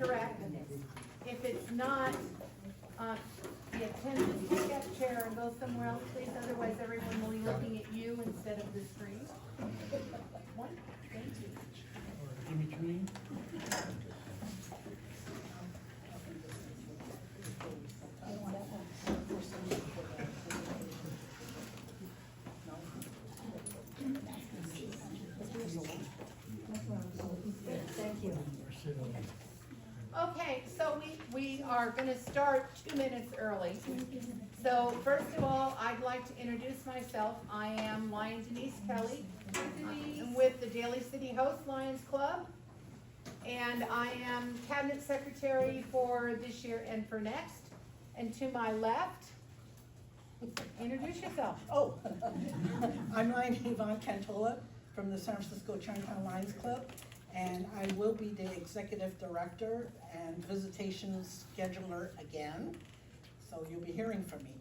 correct. If it's not, the attendance, take that chair and go somewhere else, please. Otherwise, everyone will be looking at you instead of the screen. One, thank you. Between. Thank you. Okay, so we are gonna start 2 minutes early. So first of all, I'd like to introduce myself. I am Lion Denise Kelly. I'm with the Daly City Host Lions Club. And I am Cabinet Secretary for this year and for next. And to my left, introduce yourself. Oh, I'm Yvonne Kantola from the San Francisco Chinatown Lions Club, and I will be the Executive Director and Visitation Scheduler again, so you'll be hearing from me.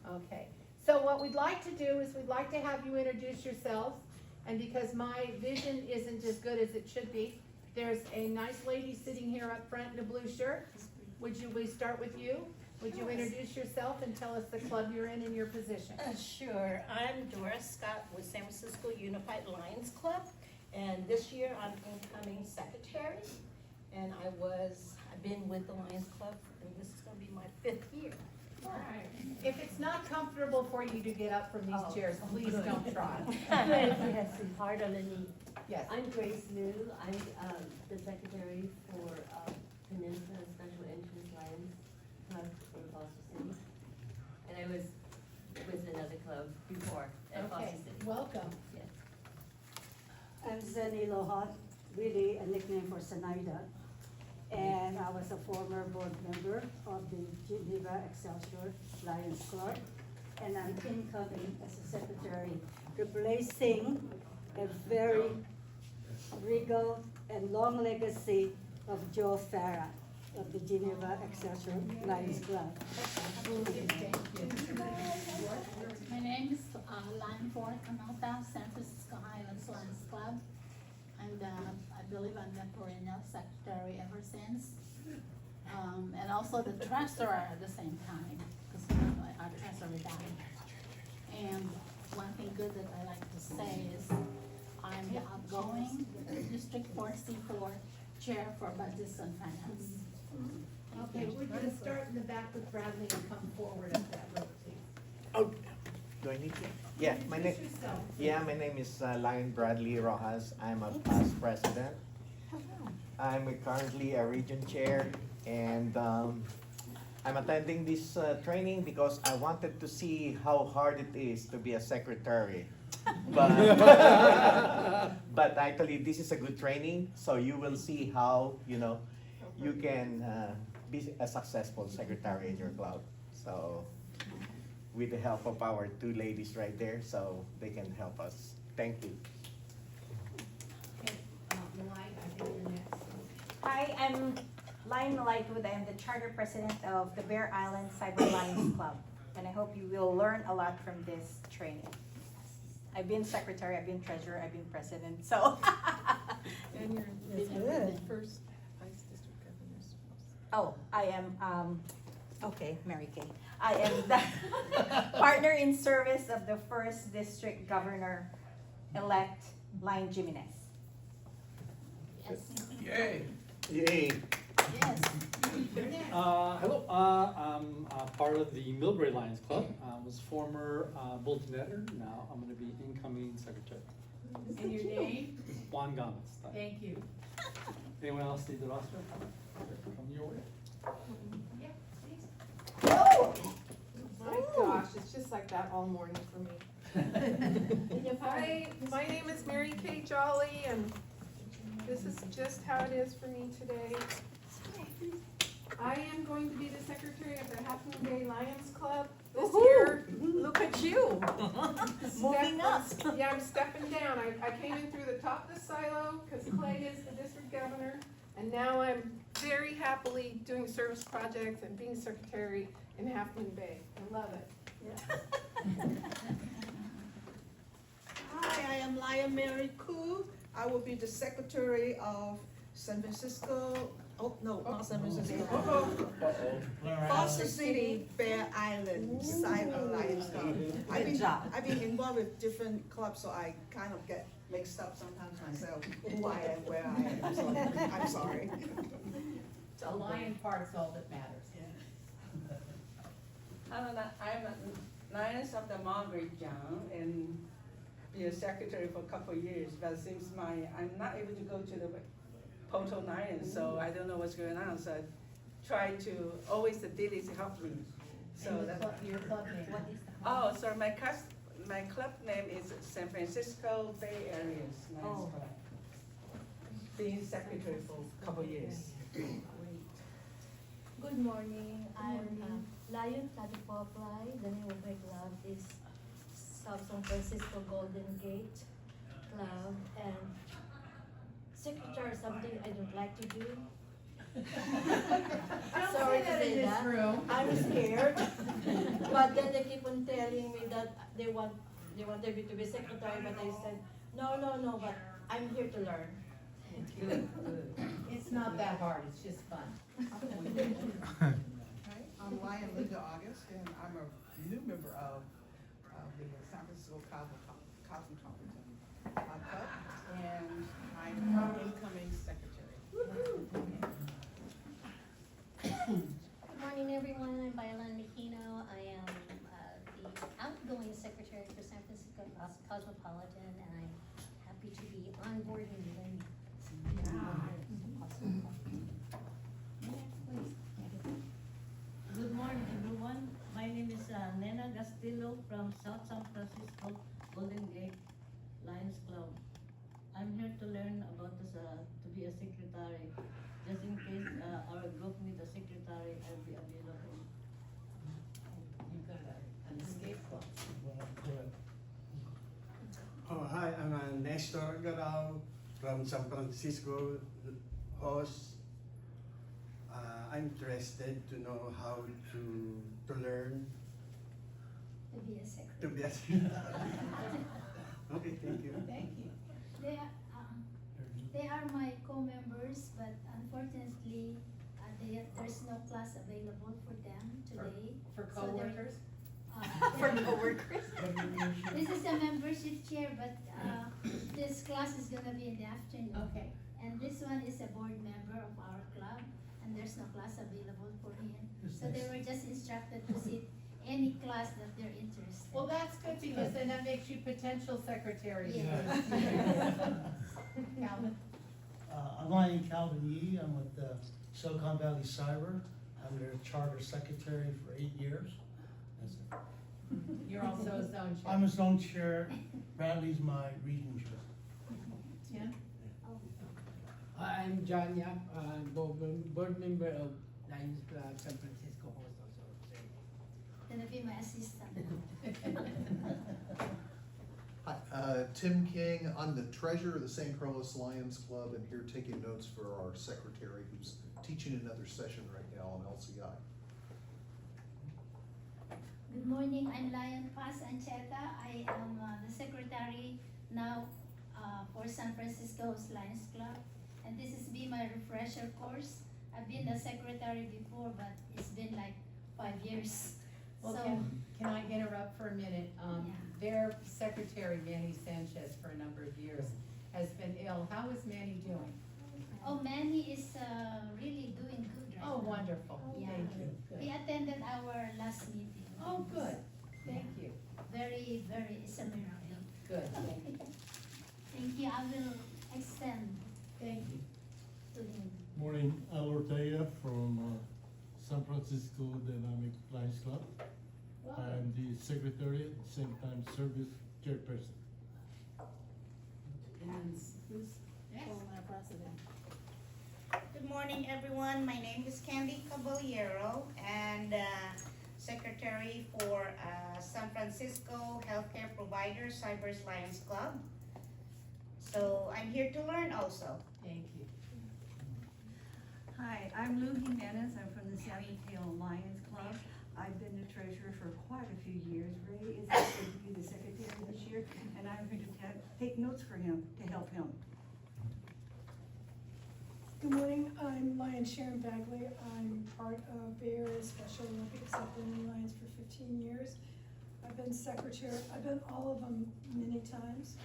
Okay, so what we'd like to do is we'd like to have you introduce yourselves, and because my vision isn't as good as it should be, there's a nice lady sitting here up front in a blue shirt. We start with you? Would you introduce yourself and tell us the club you're in and your position? Sure. I'm Doris Scott with San Francisco Unified Lions Club, and this year I'm incoming secretary. And I've been with the Lions Club, and this is going to be my 5th year. All right. If it's not comfortable for you to get up from these chairs, please don't try. Yes, part of the need. Yes. I'm Grace Liu. I'm the secretary for Peninsula Special Interest Lions Club in Foster City. And I was with another club before at Foster Okay, City. welcome. Yes. I'm Zenny Lohat, really a nickname for Sanaida. And I was a former board member of the Geneva Excelsior Lions Club. And I'm incoming as a secretary, replacing a very regal and long legacy of Joe Farah of the Geneva Excelsior Lions Club. My name is Lion Ford Kantola, San Francisco Highlands Lions Club. And I believe I'm the perennial secretary ever since. And also the treasurer at the same time, because our treasurer died. And one thing good that I like to say is I'm the outgoing District 4C4 chair for budgets and finance. Okay, we're gonna start in the back with Bradley and come forward up that road, please. Oh, do I need to? Yeah, my name. Introduce yourself. Yeah, my name is Lion Bradley Rojas. I'm a past president. I'm currently a region chair, and I'm attending this training because I wanted to see how hard it is to be a secretary. But actually, this is a good training, so you will see how you can be a successful secretary in your club. So, with the help of our 2 ladies right there, so they can help us. Thank you. Okay, Malai, I think you're next. Hi, I'm Lion Lightwood. I'm the charter president of the Bear Island Cyber Lions Club, and I hope you will learn a lot from this training. I've been secretary, I've been treasurer, I've been president, so. And you're the first vice district governor's. Oh, I am, okay, Mary Kay. I am the partner in service of the first district governor-elect, Lion Jimenez. Yes. Yay. Yay! Yes. Hello, I'm part of the Millbrae Lions Club. I was former bulletin editor. Now I'm going to be incoming secretary. And your name? Juan Gomez. Thank you. Anyone else need the roster? Come your way. Yeah, please. Oh my gosh, it's just like that all morning for me. Hi, my name is Mary Kay Jolly, and this is just how it is for me today. I am going to be the secretary of the Half Moon Bay Lions Club this year. Look at you, moving up. Yeah, I'm stepping down. I came in through the top of the silo because Clay is the district governor, and now I'm very happily doing service projects and being secretary in Half Moon Bay. I love it. Hi, I am Lion Mary Koo. I will be the secretary of San Francisco, oh, no, not San Francisco. Uh-oh. Foster City, Bear Island, Cyber Lions Club. I've been involved with different clubs, so I kind of get mixed up sometimes myself, who I am, where I am, so I'm sorry. The lion part's all that matters. I'm a Lions of the Margaret Young and be a secretary for a couple of years, but since I'm not able to go to the Poto Lions, so I don't know what's going on, so I try to, always the Denise help me. So And that, your club name? oh, so my club name is San Francisco Bay Areas Lions Club. Being secretary for a couple of years. Good morning, I'm Lion Catipoply. The name of my club is South San Francisco Golden Gate Club, and secretary is something I don't like to do. Don't Sorry say to that say in this that. room. I'm scared, but then they keep on telling me that they want me to be secretary, but I said, no, but I'm here to learn. Good. It's not that hard, it's just fun. I'm Lion Linda August, and I'm a new member of the San Francisco Cosmopolitan Club, and I'm our incoming secretary. Good morning, everyone. I'm Viola Mejino. I am the outgoing secretary for San Francisco Cosmopolitan, and I'm happy to be onboarding them. Good morning, everyone. My name is Nena Castillo from South San Francisco Golden Gate Lions Club. I'm here to learn about this, to be a secretary. Just in case our group needs a secretary, I'll be available. You've got an escape clause. Oh, hi, I'm Nestor Garao from San Francisco host. I'm interested to know how to learn To be a secretary. to be a secretary. Okay, thank you. Thank you. They are my co-members, but unfortunately, there's no class available for them today. For So they're- coworkers? For coworkers. This is a membership chair, but this class is gonna be in the afternoon. Okay. And this one is a board member of our club, and there's no class available for him. So they were just instructed to sit any class that they're interested. Well, that's good, because then that makes you potential secretary. Yeah. Calvin? I'm Ryan Calvin Yee. I'm with Silicon Valley Cyber. I'm their charter secretary for 8 years. That's it. You're also a zone chair. I'm a zone chair. Bradley's my region chair. Tim? I'm John Yap, board member of Lions Club San Francisco host also. Gonna be my assistant. Hi, Tim King. I'm the treasurer of the St. Carlos Lions Club and here taking notes for our secretary who's teaching another session right now on LCI. Good morning, I'm Lion Paz Ancheta. I am the secretary now for San Francisco's Lions Club. And this has been my refresher course. I've been the secretary before, but it's been like 5 years. Well, So, can I interrupt for a minute? Their secretary, Manny Sanchez, for a number of years, has been ill. How is Manny doing? oh, Manny is really doing good right now. Oh, wonderful. Yeah. Thank you. He attended our last meeting. Oh, good. Thank you. Very, it's a miracle. Good, thank you. Thank you, I will extend Thank you. to him. Morning, Al Ortega from San Francisco Dynamic Lions Club. I'm the secretary at the same time service chairperson. Former president. Good morning, everyone. My name is Candy Caballero, and secretary for San Francisco Healthcare Provider Cybers Lions Club. So I'm here to learn also. Thank you. Hi, I'm Lou Jimenez. I'm from the San Mateo Lions Club. I've been the treasurer for quite a few years. Ray is going to be the secretary this year, and I'm going to take notes for him to help him. Good morning, I'm Lion Sharon Bagley. I'm part of Bay Area Special Olympics. I've been in Lions for 15 years. I've been secretary, I've been all of them many times.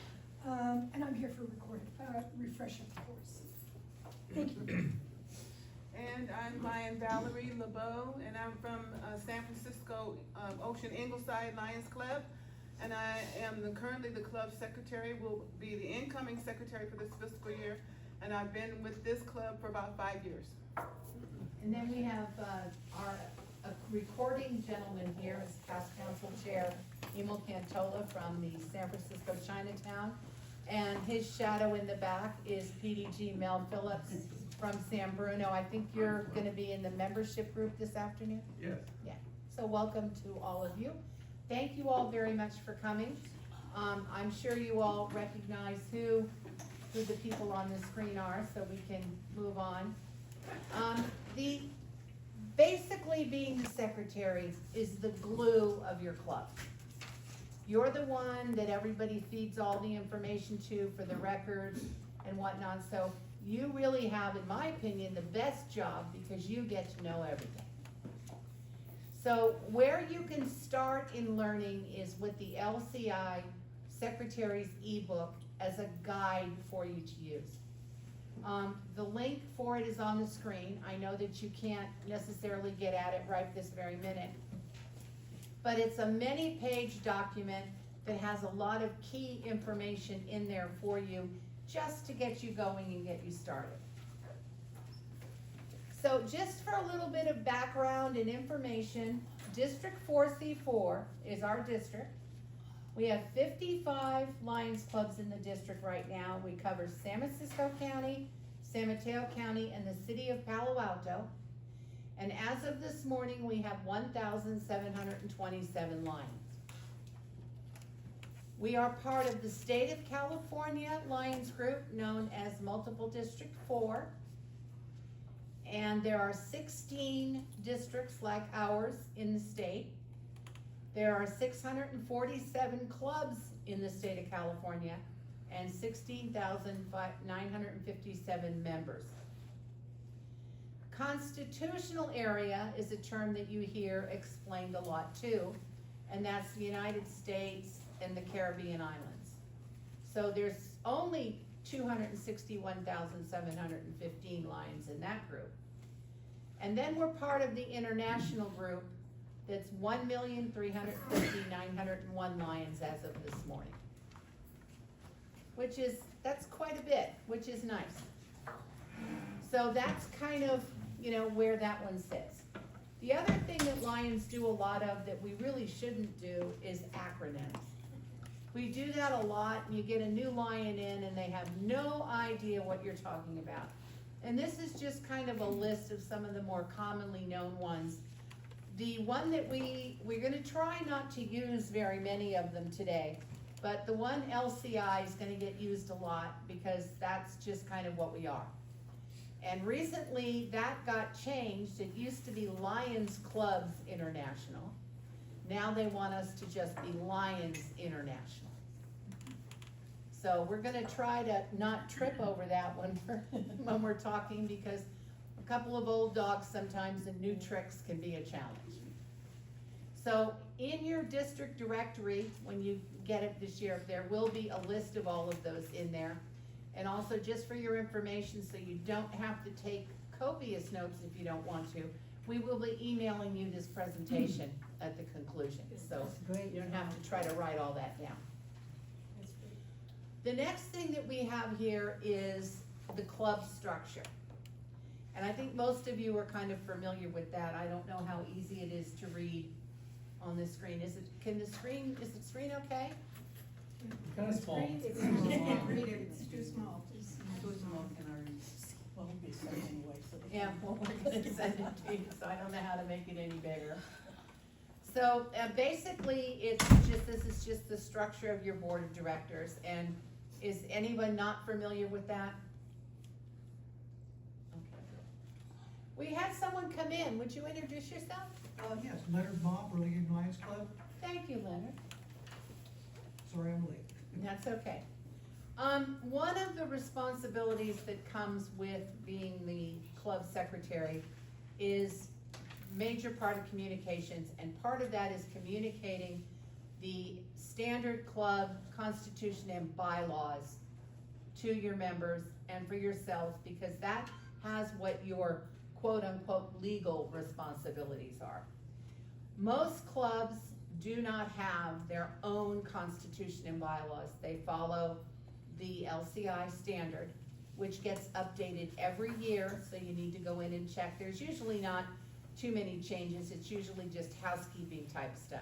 And I'm here for refresher course. Thank you. And I'm Lion Valerie LeBeau, and I'm from San Francisco Ocean Ingleside Lions Club. And I am currently the club secretary, will be the incoming secretary for this fiscal year. And I've been with this club for about 5 years. And then we have our recording gentleman here is past council chair Emil Kantola from the San Francisco Chinatown. And his shadow in the back is PDG Mel Phillips from San Bruno. I think you're gonna be in the membership group this afternoon? Yes. Yeah, so welcome to all of you. Thank you all very much for coming. I'm sure you all recognize who the people on the screen are, so we can move on. Basically being the secretary is the glue of your club. You're the one that everybody feeds all the information to for the records and whatnot, so you really have, in my opinion, the best job because you get to know everything. So where you can start in learning is with the LCI Secretary's ebook as a guide for you to use. The link for it is on the screen. I know that you can't necessarily get at it right this very minute, but it's a many-page document that has a lot of key information in there for you just to get you going and get you started. So just for a little bit of background and information, District 4C4 is our district. We have 55 Lions clubs in the district right now. We cover San Francisco County, San Mateo County, and the city of Palo Alto. And as of this morning, we have 1,727 Lions. We are part of the State of California Lions Group, known as Multiple District 4. And there are 16 districts like ours in the state. There are 647 clubs in the state of California and 16,957 members. Constitutional area is a term that you hear explained a lot too, and that's the United States and the Caribbean islands. So there's only 261,715 Lions in that group. And then we're part of the international group that's 1,350,901 Lions as of this morning. That's quite a bit, which is nice. So that's kind of, where that one sits. The other thing that Lions do a lot of that we really shouldn't do is acronyms. We do that a lot, and you get a new Lion in and they have no idea what you're talking about. And this is just kind of a list of some of the more commonly known ones. The one that we're gonna try not to use very many of them today, but the one LCI is gonna get used a lot because that's just kind of what we are. And recently that got changed. It used to be Lions Clubs International. Now they want us to just be Lions International. So we're gonna try to not trip over that one when we're talking, because a couple of old dogs sometimes and new tricks can be a challenge. So in your district directory, when you get it this year, there will be a list of all of those in there. And also, just for your information, so you don't have to take copious notes if you don't want to, we will be emailing you this presentation at the conclusion. So you don't have to try to write all that down. The next thing that we have here is the club structure. And I think most of you are kind of familiar with that. I don't know how easy it is to read on the screen. Is the screen okay? Kind of small. It's too small. Read it, it's too small. Too small, can I read? Well, it'll be sent anyway, so. Yeah, well, we're gonna send it to you, so I don't know how to make it any bigger. So basically, this is just the structure of your board of directors. And is anyone not familiar with that? Okay. We had someone come in. Would you introduce yourself? Yes, Leonard Bob, Burlington Lions Club. Thank you, Leonard. Sorry I'm late. That's okay. One of the responsibilities that comes with being the club secretary is major part of communications, and part of that is communicating the standard club constitution and bylaws to your members and for yourselves, because that has what your quote-unquote legal responsibilities are. Most clubs do not have their own constitution and bylaws. They follow the LCI standard, which gets updated every year, so you need to go in and check. There's usually not too many changes, it's usually just housekeeping type stuff.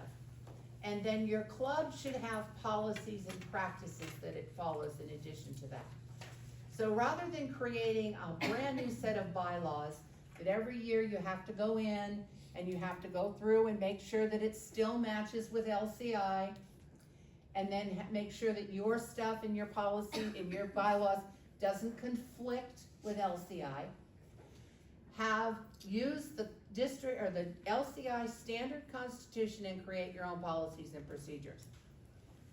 And then your club should have policies and practices that it follows in addition to that. So rather than creating a brand new set of bylaws that every year you have to go in and you have to go through and make sure that it still matches with LCI, and then make sure that your stuff and your policy and your bylaws doesn't conflict with LCI, use the district or the LCI standard constitution and create your own policies and procedures.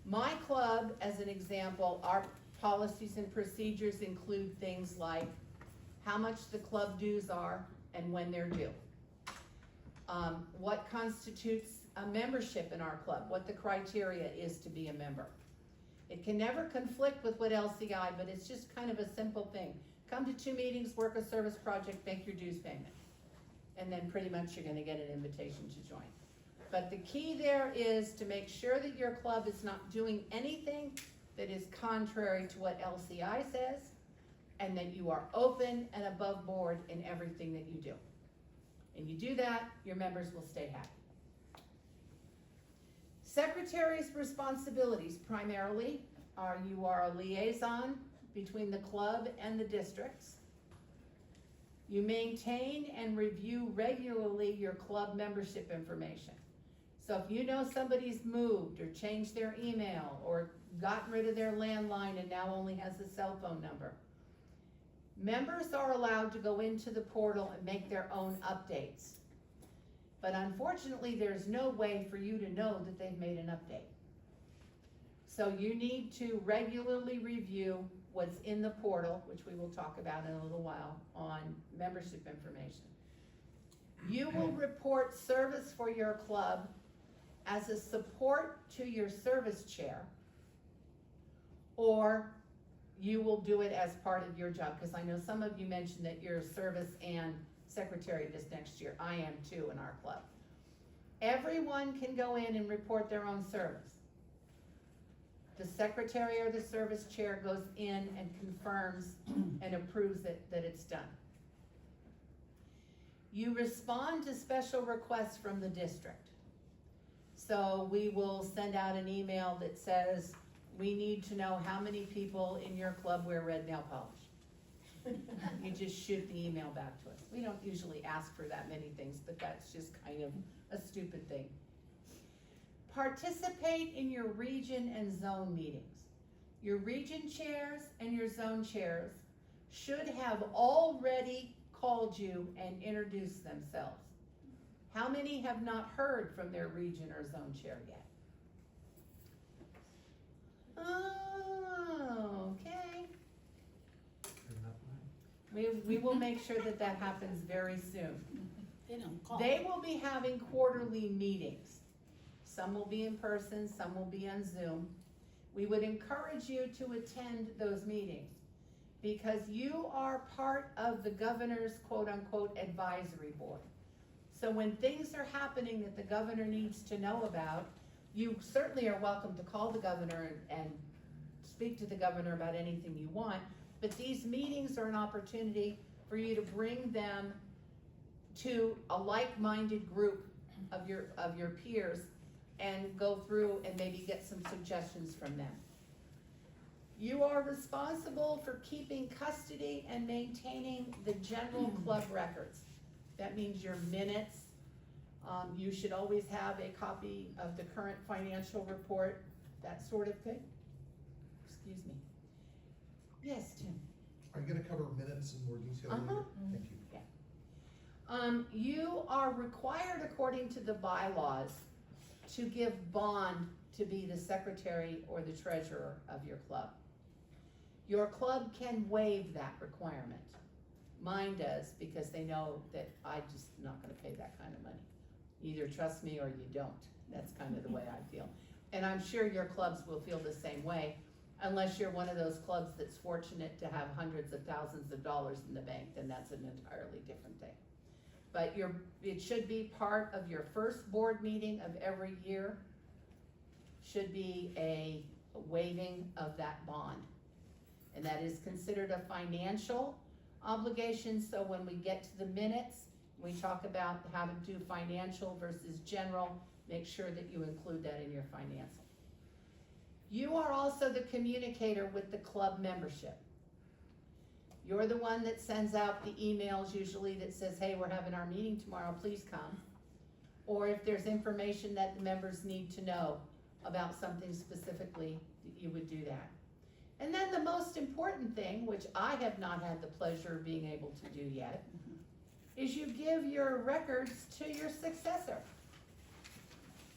My club, as an example, our policies and procedures include things like how much the club dues are and when they're due. What constitutes a membership in our club, what the criteria is to be a member. It can never conflict with what LCI, but it's just kind of a simple thing. Come to 2 meetings, work a service project, make your dues payment. And then pretty much you're gonna get an invitation to join. But the key there is to make sure that your club is not doing anything that is contrary to what LCI says, and that you are open and above board in everything that you do. And you do that, your members will stay happy. Secretary's responsibilities primarily are you are a liaison between the club and the districts. You maintain and review regularly your club membership information. So if you know somebody's moved or changed their email or gotten rid of their landline and now only has a cell phone number, members are allowed to go into the portal and make their own updates. But unfortunately, there's no way for you to know that they've made an update. So you need to regularly review what's in the portal, which we will talk about in a little while, on membership information. You will report service for your club as a support to your service chair, or you will do it as part of your job, because I know some of you mentioned that you're service and secretary this next year. I am too in our club. Everyone can go in and report their own service. The secretary or the service chair goes in and confirms and approves that it's done. You respond to special requests from the district. So we will send out an email that says, we need to know how many people in your club wear red nail polish. You just shoot the email back to us. We don't usually ask for that many things, but that's just kind of a stupid thing. Participate in your region and zone meetings. Your region chairs and your zone chairs should have already called you and introduced themselves. How many have not heard from their region or zone chair yet? Oh, okay. We will make sure that that happens very soon. They will be having quarterly meetings. Some will be in person, some will be on Zoom. We would encourage you to attend those meetings because you are part of the governor's quote-unquote advisory board. So when things are happening that the governor needs to know about, you certainly are welcome to call the governor and speak to the governor about anything you want, but these meetings are an opportunity for you to bring them to a like-minded group of your peers and go through and maybe get some suggestions from them. You are responsible for keeping custody and maintaining the general club records. That means your minutes. You should always have a copy of the current financial report, that sort of thing. Excuse me. Yes, Tim? Are you gonna cover minutes in more detail later? Thank you. Yeah. You are required, according to the bylaws, to give bond to be the secretary or the treasurer of your club. Your club can waive that requirement. Mine does, because they know that I'm just not gonna pay that kind of money. Either trust me or you don't. That's kind of the way I feel. And I'm sure your clubs will feel the same way, unless you're one of those clubs that's fortunate to have hundreds of thousands of dollars in the bank, then that's an entirely different thing. But it should be part of your first board meeting of every year, should be a waiving of that bond. And that is considered a financial obligation, so when we get to the minutes, we talk about how to do financial versus general, make sure that you include that in your financial. You are also the communicator with the club membership. You're the one that sends out the emails usually that says, hey, we're having our meeting tomorrow, please come. Or if there's information that the members need to know about something specifically, you would do that. And then the most important thing, which I have not had the pleasure of being able to do yet, is you give your records to your successor.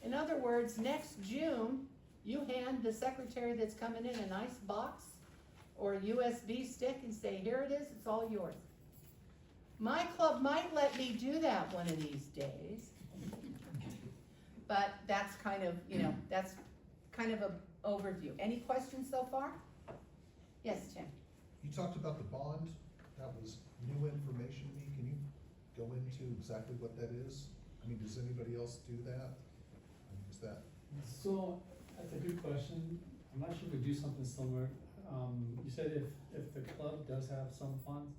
In other words, next June, you hand the secretary that's coming in a nice box or a USB stick and say, here it is, it's all yours. My club might let me do that one of these days, but that's kind of, that's kind of an overview. Any questions so far? Yes, Tim. You talked about the bond, that was new information to me, can you go into exactly what that is? I mean, does anybody else do that? Is that? So, that's a good question. I'm not sure if we do something similar. You said if the club does have some funds,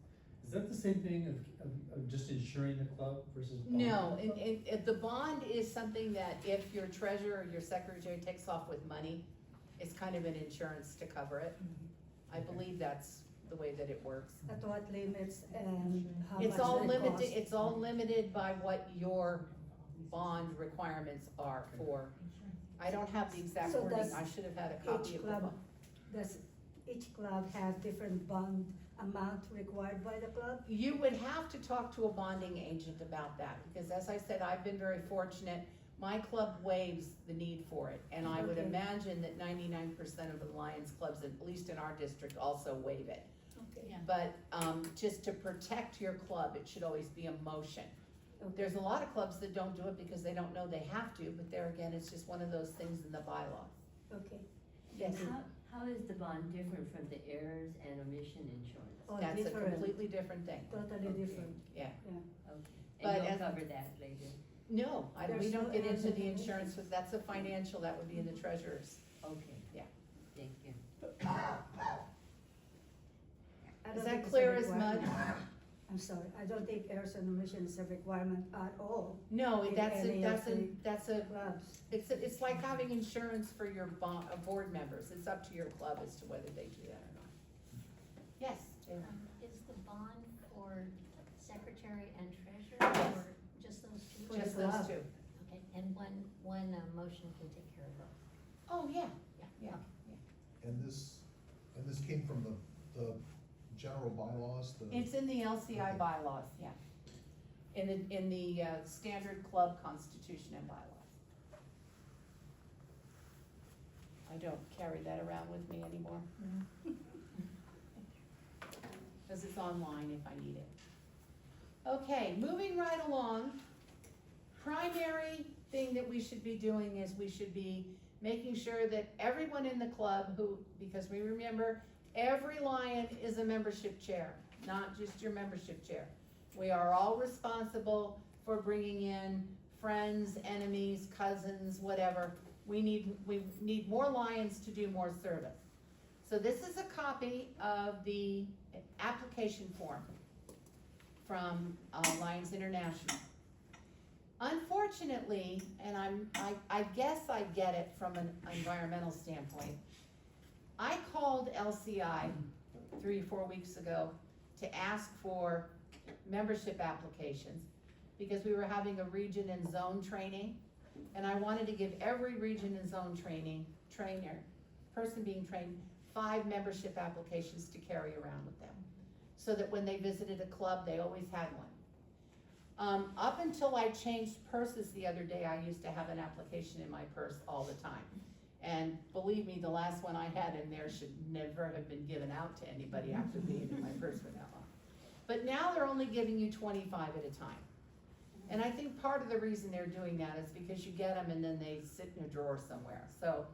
is that the same thing of just insuring the club versus bond? No, the bond is something that if your treasurer or your secretary takes off with money, it's kind of an insurance to cover it. I believe that's the way that it works. At what limits and how much It's all it limited, costs? it's all limited by what your bond requirements are for. I don't have the exact So wording, does I should have had a copy each of the club- book. Does each club have different bond amount required by the club? You would have to talk to a bonding agent about that, because as I said, I've been very fortunate. My club waives the need for it, and I would Okay. imagine that 99% of the Lions clubs, at least in our district, also waive it. Okay. Yeah. But just to protect your club, it should always be a motion. Okay. There's a lot of clubs that don't do it because they don't know they have to, but there again, it's just one of those things in the bylaws. Okay. Yes, How is the bond different from the errors and omission insurance? Oh, that's a different. completely different thing. Totally different. Yeah. Okay, But and you'll as- cover that later? No, we There's don't no get errors into and the omissions. insurance, but that's a financial, that would be in the treasurer's. Okay. Yeah. Thank you. I Is don't that think it's a clear as mud? requirement. I'm sorry, I don't think errors and omissions is a requirement at all. No, in that's any of the clubs. it's like having insurance for your board members. It's up to your club as to whether they do that or not. Yes, Jayla. Is the bond for secretary and treasurer, or just those two? Just those two. Okay, and one motion can take care of both. Oh, yeah, yeah. And this came from the general bylaws, It's in the LCI bylaws, yeah. In the standard club constitution and bylaws. I don't carry that around with me anymore. Because it's online if I need it. Okay, moving right along. Primary thing that we should be doing is we should be making sure that everyone in the club because we remember, every Lion is a membership chair, not just your membership chair. We are all responsible for bringing in friends, enemies, cousins, whatever. We need more Lions to do more service. So this is a copy of the application form from Lions International. Unfortunately, and I guess I get it from an environmental standpoint, I called LCI 3-4 weeks ago to ask for membership applications because we were having a region and zone training, and I wanted to give every region and zone person being trained 5 membership applications to carry around with them, so that when they visited a club, they always had one. Up until I changed purses the other day, I used to have an application in my purse all the time. And believe me, the last one I had in there should never have been given out to anybody after being in my first vanilla. But now they're only giving you 25 at a time. And I think part of the reason they're doing that is because you get them and then they sit in a drawer somewhere. So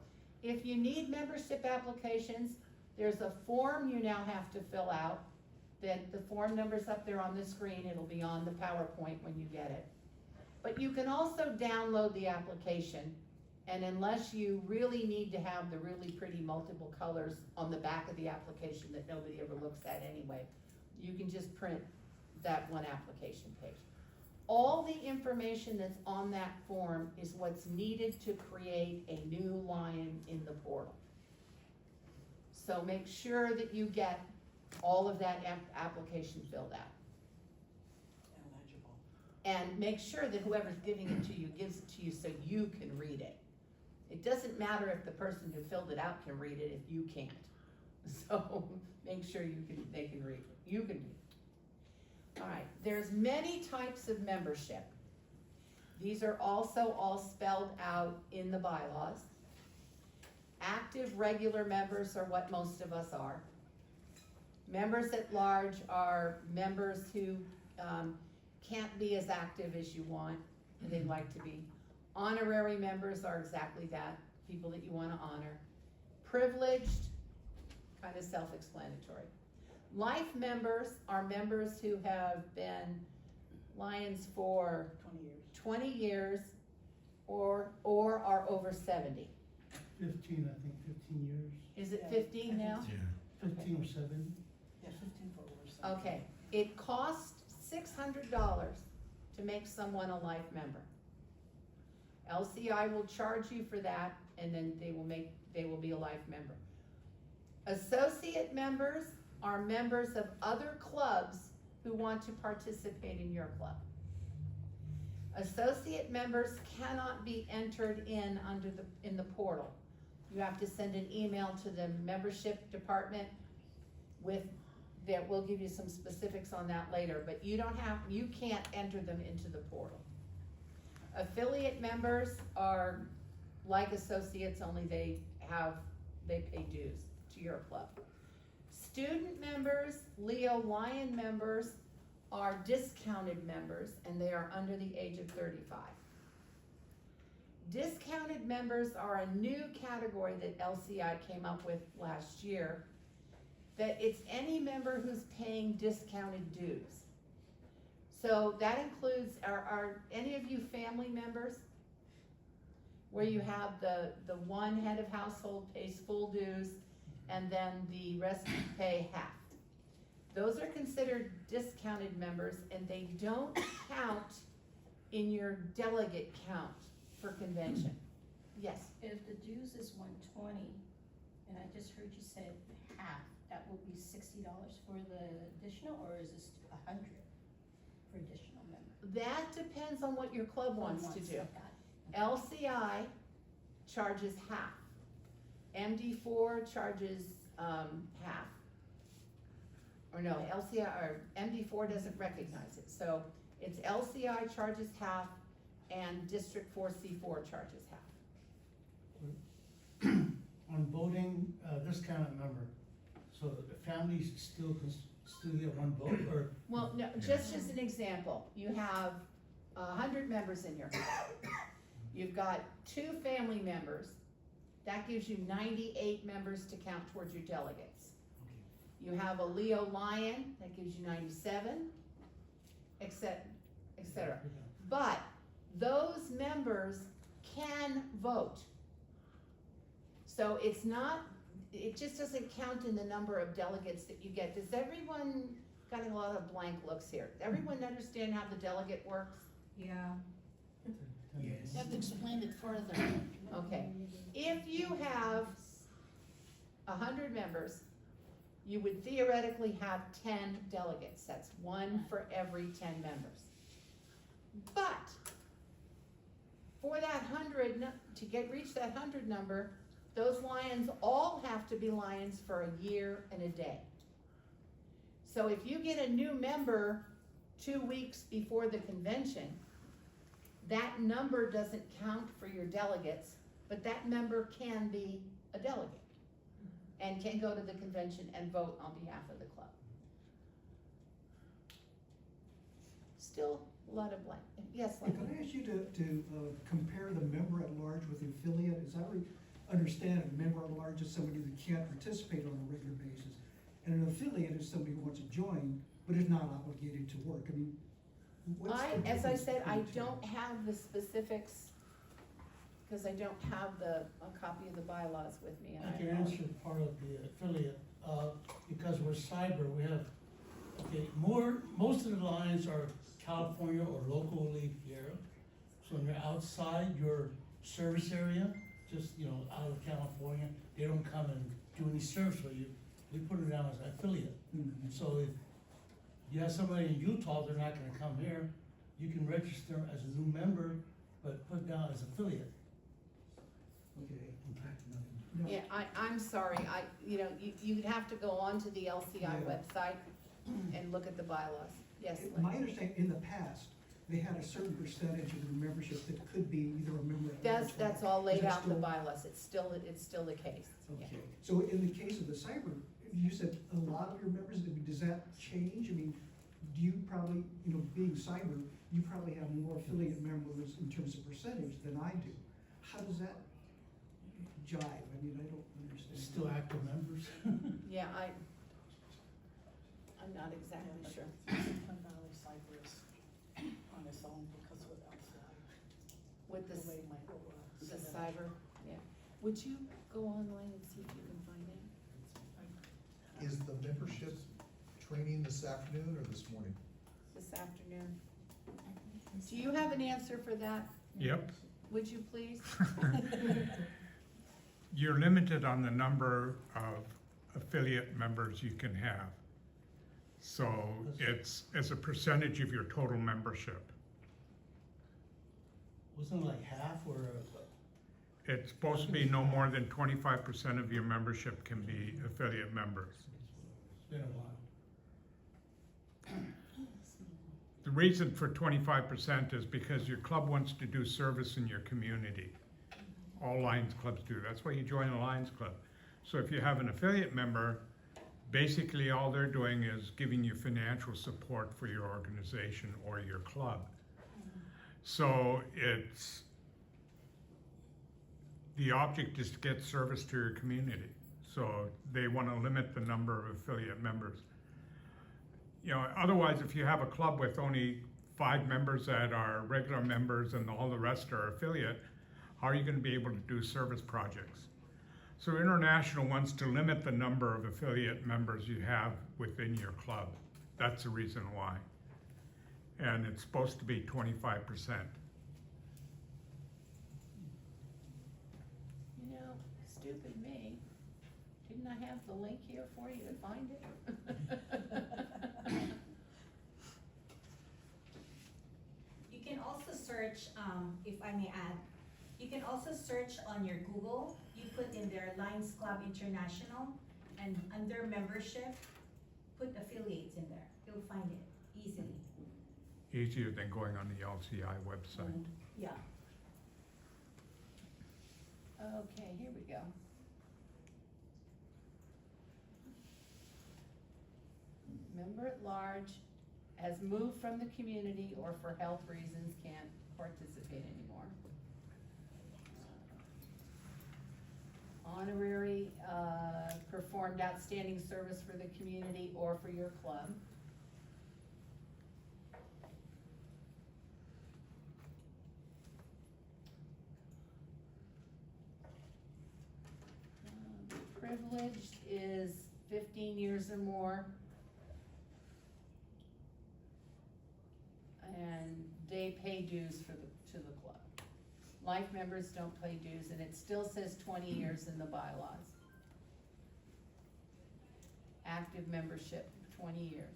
if you need membership applications, there's a form you now have to fill out. That the form number's up there on the screen. It'll be on the PowerPoint when you get it. But you can also download the application, and unless you really need to have the really pretty multiple colors on the back of the application that nobody ever looks at anyway, you can just print that one application page. All the information that's on that form is what's needed to create a new lion in the portal. So make sure that you get all of that application filled out. And make sure that whoever's giving it to you gives it to you so you can read it. It doesn't matter if the person who filled it out can read it if you can't. So make sure they can read it. You can read it. All right, there's many types of membership. These are also all spelled out in the bylaws. Active regular members are what most of us are. Members at large are members who can't be as active as you want and they'd like to be. Honorary members are exactly that, people that you want to honor. Privileged, kind of self-explanatory. Life members are members who have been Lions for 20 years or are over 70. 15, I think, 15 years. Is it 15 now? Yeah. 15 or 7. Yeah, 15 for over 7. Okay, it costs $600 to make someone a life member. LCI will charge you for that, and then they will be a life member. Associate members are members of other clubs who want to participate in your club. Associate members cannot be entered in the portal. You have to send an email to the membership department we'll give you some specifics on that later, but you can't enter them into the portal. Affiliate members are like associates, only they pay dues to your club. Student members, Leo Lion members, are discounted members, and they are under the age of 35. Discounted members are a new category that LCI came up with last year, that it's any member who's paying discounted dues. So that includes, are any of you family members? Where you have the one head of household pays full dues, and then the rest pay half. Those are considered discounted members, and they don't count in your delegate count for convention. Yes? If the dues is 120, and I just heard you said half, that will be $60 for the additional, or is this 100 for additional members? That depends on what your club wants to do. LCI charges half. MD4 charges half. Or no, LCI or MD4 doesn't recognize it. So it's LCI charges half and District 4C4 charges half. On voting, discounted member, so the families still get one vote, or? Well, no, just as an example, you have 100 members in your club. You've got 2 family members. That gives you 98 members to count towards your delegates. You have a Leo Lion, that gives you 97, etc. But those members can vote. So it's not, it just doesn't count in the number of delegates that you get. Does everyone, got a lot of blank looks here, does everyone understand how the delegate works? Yeah. Yes. You have to explain it further. Okay. If you have 100 members, you would theoretically have 10 delegates. That's 1 for every 10 members. But for that 100, to reach that 100 number, those lions all have to be lions for a year and a day. So if you get a new member 2 weeks before the convention, that number doesn't count for your delegates but that member can be a delegate and can go to the convention and vote on behalf of the club. Still a lot of blank. Yes, Can I ask you to compare the member at large with the affiliate? As I understand, a member at large is somebody that can't participate on a regular basis. And an affiliate is somebody who wants to join, but is not obligated to work. I mean, what's the as I difference said, I between the two? don't have the specifics, because I don't have a copy of the bylaws with me. And I can answer part of the affiliate, because we're cyber, we have, most of the lines are California or locally here. So when you're outside your service area, just, out of California, they don't come and do any service for you. We put it down as an affiliate. Mhm. So if you have somebody in Utah, they're not gonna come here, you can register as a new member, but put down as affiliate. Okay. Yeah, I'm sorry, you'd have to go onto the LCI Yeah. website and look at the bylaws. Yes, Lynn? My understanding, in the past, they had a certain percentage of the membership that could be either a member at large. That's all laid Is that out in the still- bylaws, it's still the case. Yeah. Okay, so in the case of the cyber, you said a lot of your members, does that change? I mean, do you probably, being cyber, you probably have more affiliate members in terms of percentage than I do. How does that jive? I mean, I don't understand. Still active members. Yeah, I'm not exactly sure. Silicon Valley Cyber is on its own because of LCI. With The this, way Michael, the set it up. cyber, yeah. Would you go online and see if you can find it Is the membership training this afternoon or this morning? this afternoon? Do you have an answer for that? Yep. Would you please? You're limited on the number of affiliate members you can have. So it's as a percentage of your total membership. Wasn't it like half or? It's supposed to be no more than 25% of your membership can be affiliate members. It's been a while. The reason for 25% is because your club wants to do service in your community. All Lions clubs do. That's why you join a Lions club. So if you have an affiliate member, basically all they're doing is giving you financial support for your organization or your club. So the object is to get service to your community. So they want to limit the number of affiliate members. Otherwise, if you have a club with only 5 members that are regular members and all the rest are affiliate, how are you going to be able to do service projects? So International wants to limit the number of affiliate members you have within your club. That's the reason why. And it's supposed to be 25%. Stupid me. Didn't I have the link here for you to find it? You can also search, if I may add, you can also search on your Google. You put in there Lions Club International, and under membership, put affiliates in there. You'll find it easily. Easier than going on the LCI website. Yeah. Okay, here we go. Member at large has moved from the community or for health reasons can't participate anymore. Honorary, performed outstanding service for the community or for your club. Privileged is 15 years or more. And they pay dues to the club. Life members don't pay dues, and it still says 20 years in the bylaws. Active membership, 20 years.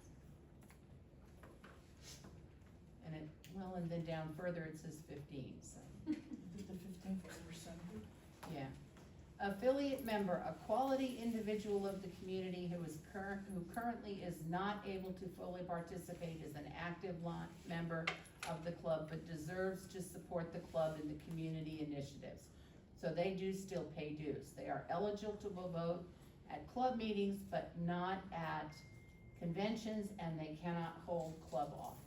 And and then down further it says 15, so. Is it the 15%? Yeah. Affiliate member, a quality individual of the community who currently is not able to fully participate as an active member of the club, but deserves to support the club in the community initiatives. So they do still pay dues. They are eligible to vote at club meetings, but not at conventions, and they cannot hold club office.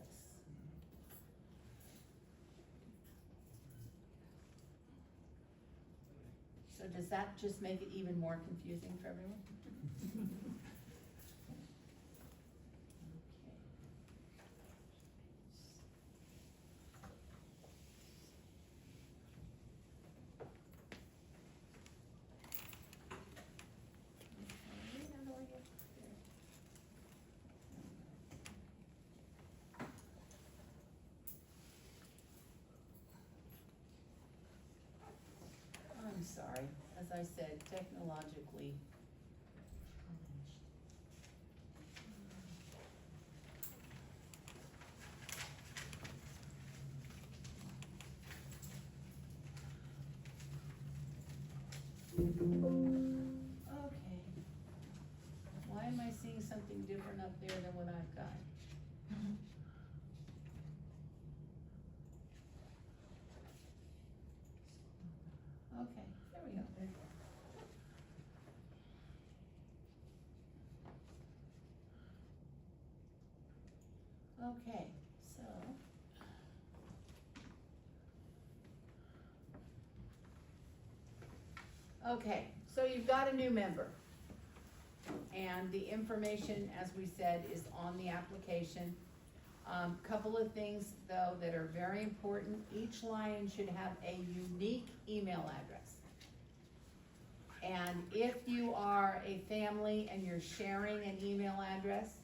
So does that just make it even more confusing for everyone? I'm sorry, as I said, technologically. Okay. Why am I seeing something different up there than what I've got? Okay, there we go. Okay, so. Okay, so you've got a new member. And the information, as we said, is on the application. Couple of things though that are very important. Each Lion should have a unique email address. And if you are a family and you're sharing an email address,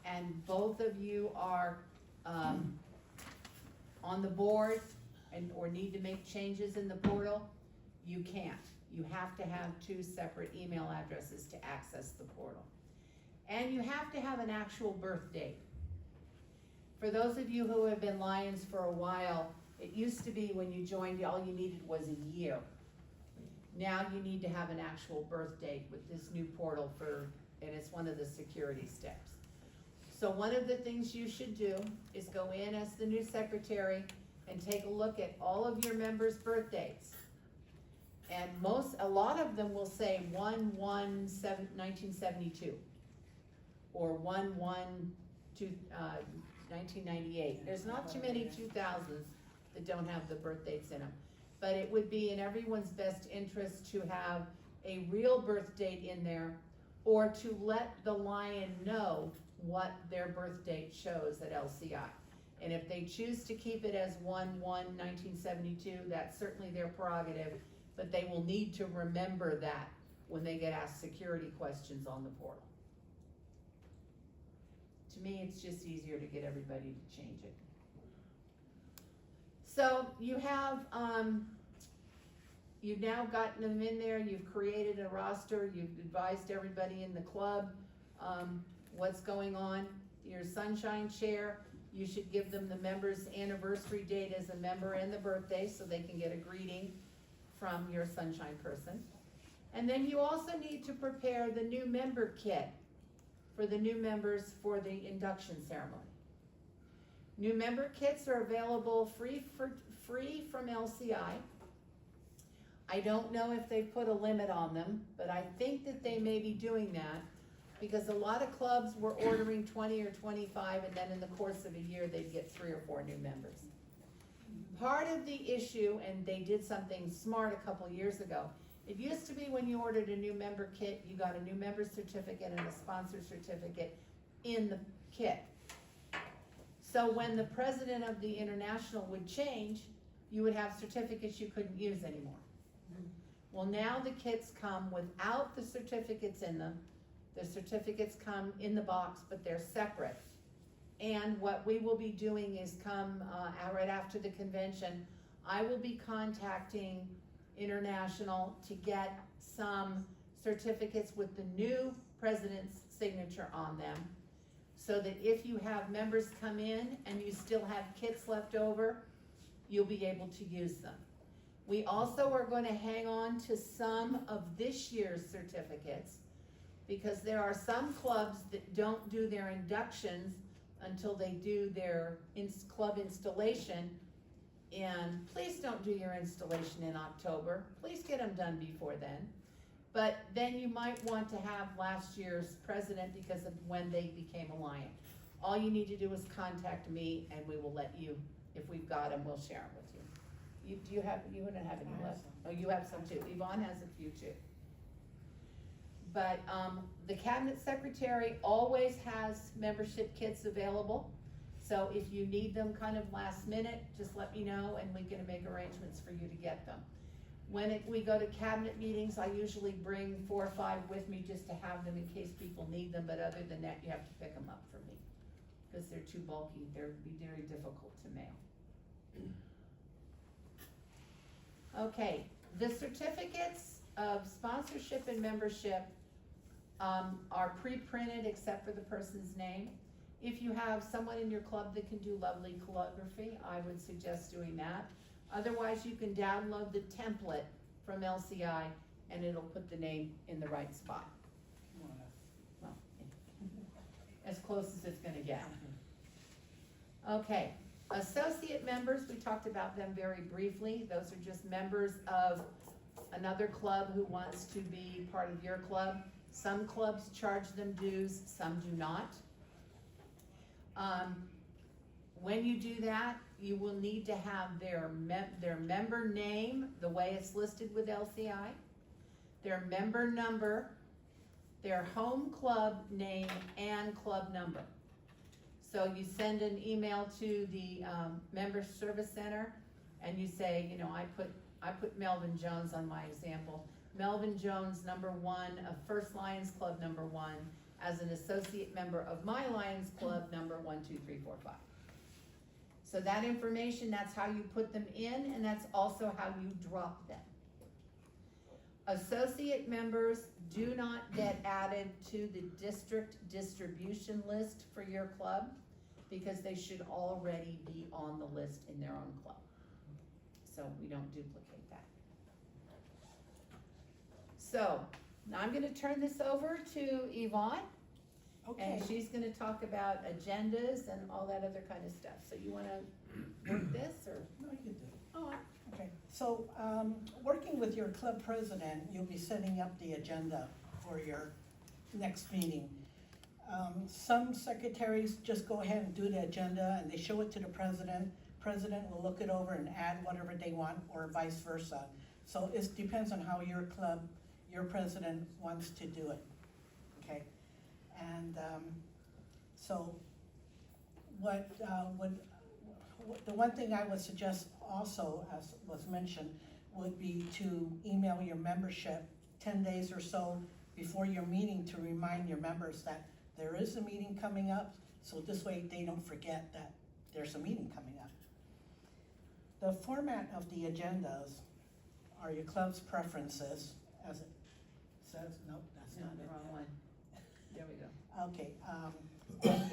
and both of you are on the board or need to make changes in the portal, you can't. You have to have two separate email addresses to access the portal. And you have to have an actual birth date. For those of you who have been Lions for a while, it used to be when you joined, all you needed was a year. Now you need to have an actual birth date with this new portal and it's one of the security steps. So one of the things you should do is go in as the new secretary and take a look at all of your members' birth dates. And a lot of them will say 1/1/1972 or 1/1/1998. There's not too many 2000s that don't have the birth dates in them. But it would be in everyone's best interest to have a real birth date in there, or to let the Lion know what their birth date shows at LCI. And if they choose to keep it as 1/1/1972, that's certainly their prerogative, but they will need to remember that when they get asked security questions on the portal. To me, it's just easier to get everybody to change it. So you have, you've now gotten them in there, you've created a roster, you've advised everybody in the club what's going on. Your Sunshine Chair, you should give them the member's anniversary date as a member and the birthday so they can get a greeting from your Sunshine person. And then you also need to prepare the new member kit for the new members for the induction ceremony. New member kits are available free from LCI. I don't know if they put a limit on them, but I think that they may be doing that because a lot of clubs were ordering 20 or 25, and then in the course of a year they'd get 3 or 4 new members. Part of the issue, and they did something smart a couple years ago, it used to be when you ordered a new member kit, you got a new member certificate and a sponsor certificate in the kit. So when the president of the international would change, you would have certificates you couldn't use anymore. Well, now the kits come without the certificates in them. The certificates come in the box, but they're separate. And what we will be doing is right after the convention, I will be contacting International to get some certificates with the new president's signature on them, so that if you have members come in and you still have kits left over, you'll be able to use them. We also are going to hang on to some of this year's certificates, because there are some clubs that don't do their inductions until they do their club installation And please don't do your installation in October. Please get them done before then. But then you might want to have last year's president because of when they became a Lion. All you need to do is contact me and we will let you, if we've got them, we'll share them with you. You wouldn't have any left? Oh, you have some too. Yvonne has a few too. But the cabinet secretary always has membership kits available. So if you need them kind of last minute, just let me know and we can make arrangements for you to get them. When we go to cabinet meetings, I usually bring 4 or 5 with me just to have them in case people need them, but other than that, you have to pick them up for me because they're too bulky. They'd be very difficult to mail. Okay, the certificates of sponsorship and membership are pre-printed except for the person's name. If you have someone in your club that can do lovely calligraphy, I would suggest doing that. Otherwise, you can download the template from LCI and it'll put the name in the right spot. Well, as close as it's gonna get. Okay, associate members, we talked about them very briefly. Those are just members of another club who wants to be part of your club. Some clubs charge them dues, some do not. When you do that, you will need to have their member name, the way it's listed with LCI, their member number, their home club name, and club number. So you send an email to the member service center and you say, you know, I put Melvin Jones on my example. Melvin Jones, number 1 of First Lions Club number 1, as an associate member of my Lions Club number 1, 2, 3, 4, 5. So that information, that's how you put them in, and that's also how you drop them. Associate members do not get added to the district distribution list for your club because they should already be on the list in their own club. So we don't duplicate that. So now I'm gonna turn this over to Yvonne. Okay. And she's gonna talk about agendas and all that other kind of stuff. So you wanna work this or? No, you can do it. Oh, Okay, so, working with your club president, you'll be setting up the agenda for your next meeting. Some secretaries just go ahead and do the agenda and they show it to the president. President will look it over and add whatever they want, or vice versa. So it depends on how your club, your president wants to do it, okay? And, so the one thing I would suggest also, as was mentioned, would be to email your membership 10 days or so before your meeting to remind your members that there is a meeting coming up, so this way they don't forget that there's a meeting coming up. The format of the agendas are your club's preferences, as it says. Nope, that's No, not the it. wrong one. There we go. Okay,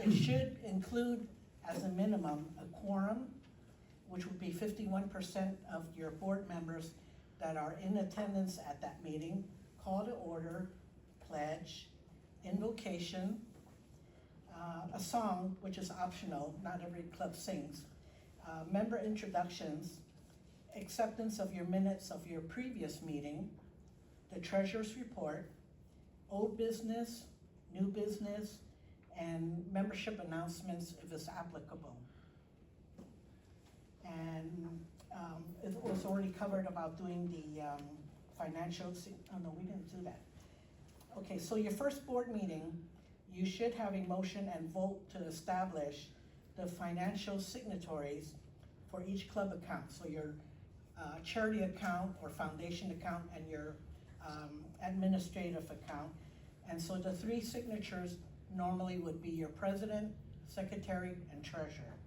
it should include as a minimum a quorum, which would be 51% of your board members that are in attendance at that meeting, call to order, pledge, invocation, a song, which is optional, not every club sings, member introductions, acceptance of your minutes of your previous meeting, the treasurer's report, old business, new business, and membership announcements if it's applicable. And it was already covered about doing the financials. Oh no, we didn't do that. Okay, so your first board meeting, you should have a motion and vote to establish the financial signatories for each club account. So your charity account or foundation account and your administrative account. And so the 3 signatures normally would be your president, secretary, and treasurer.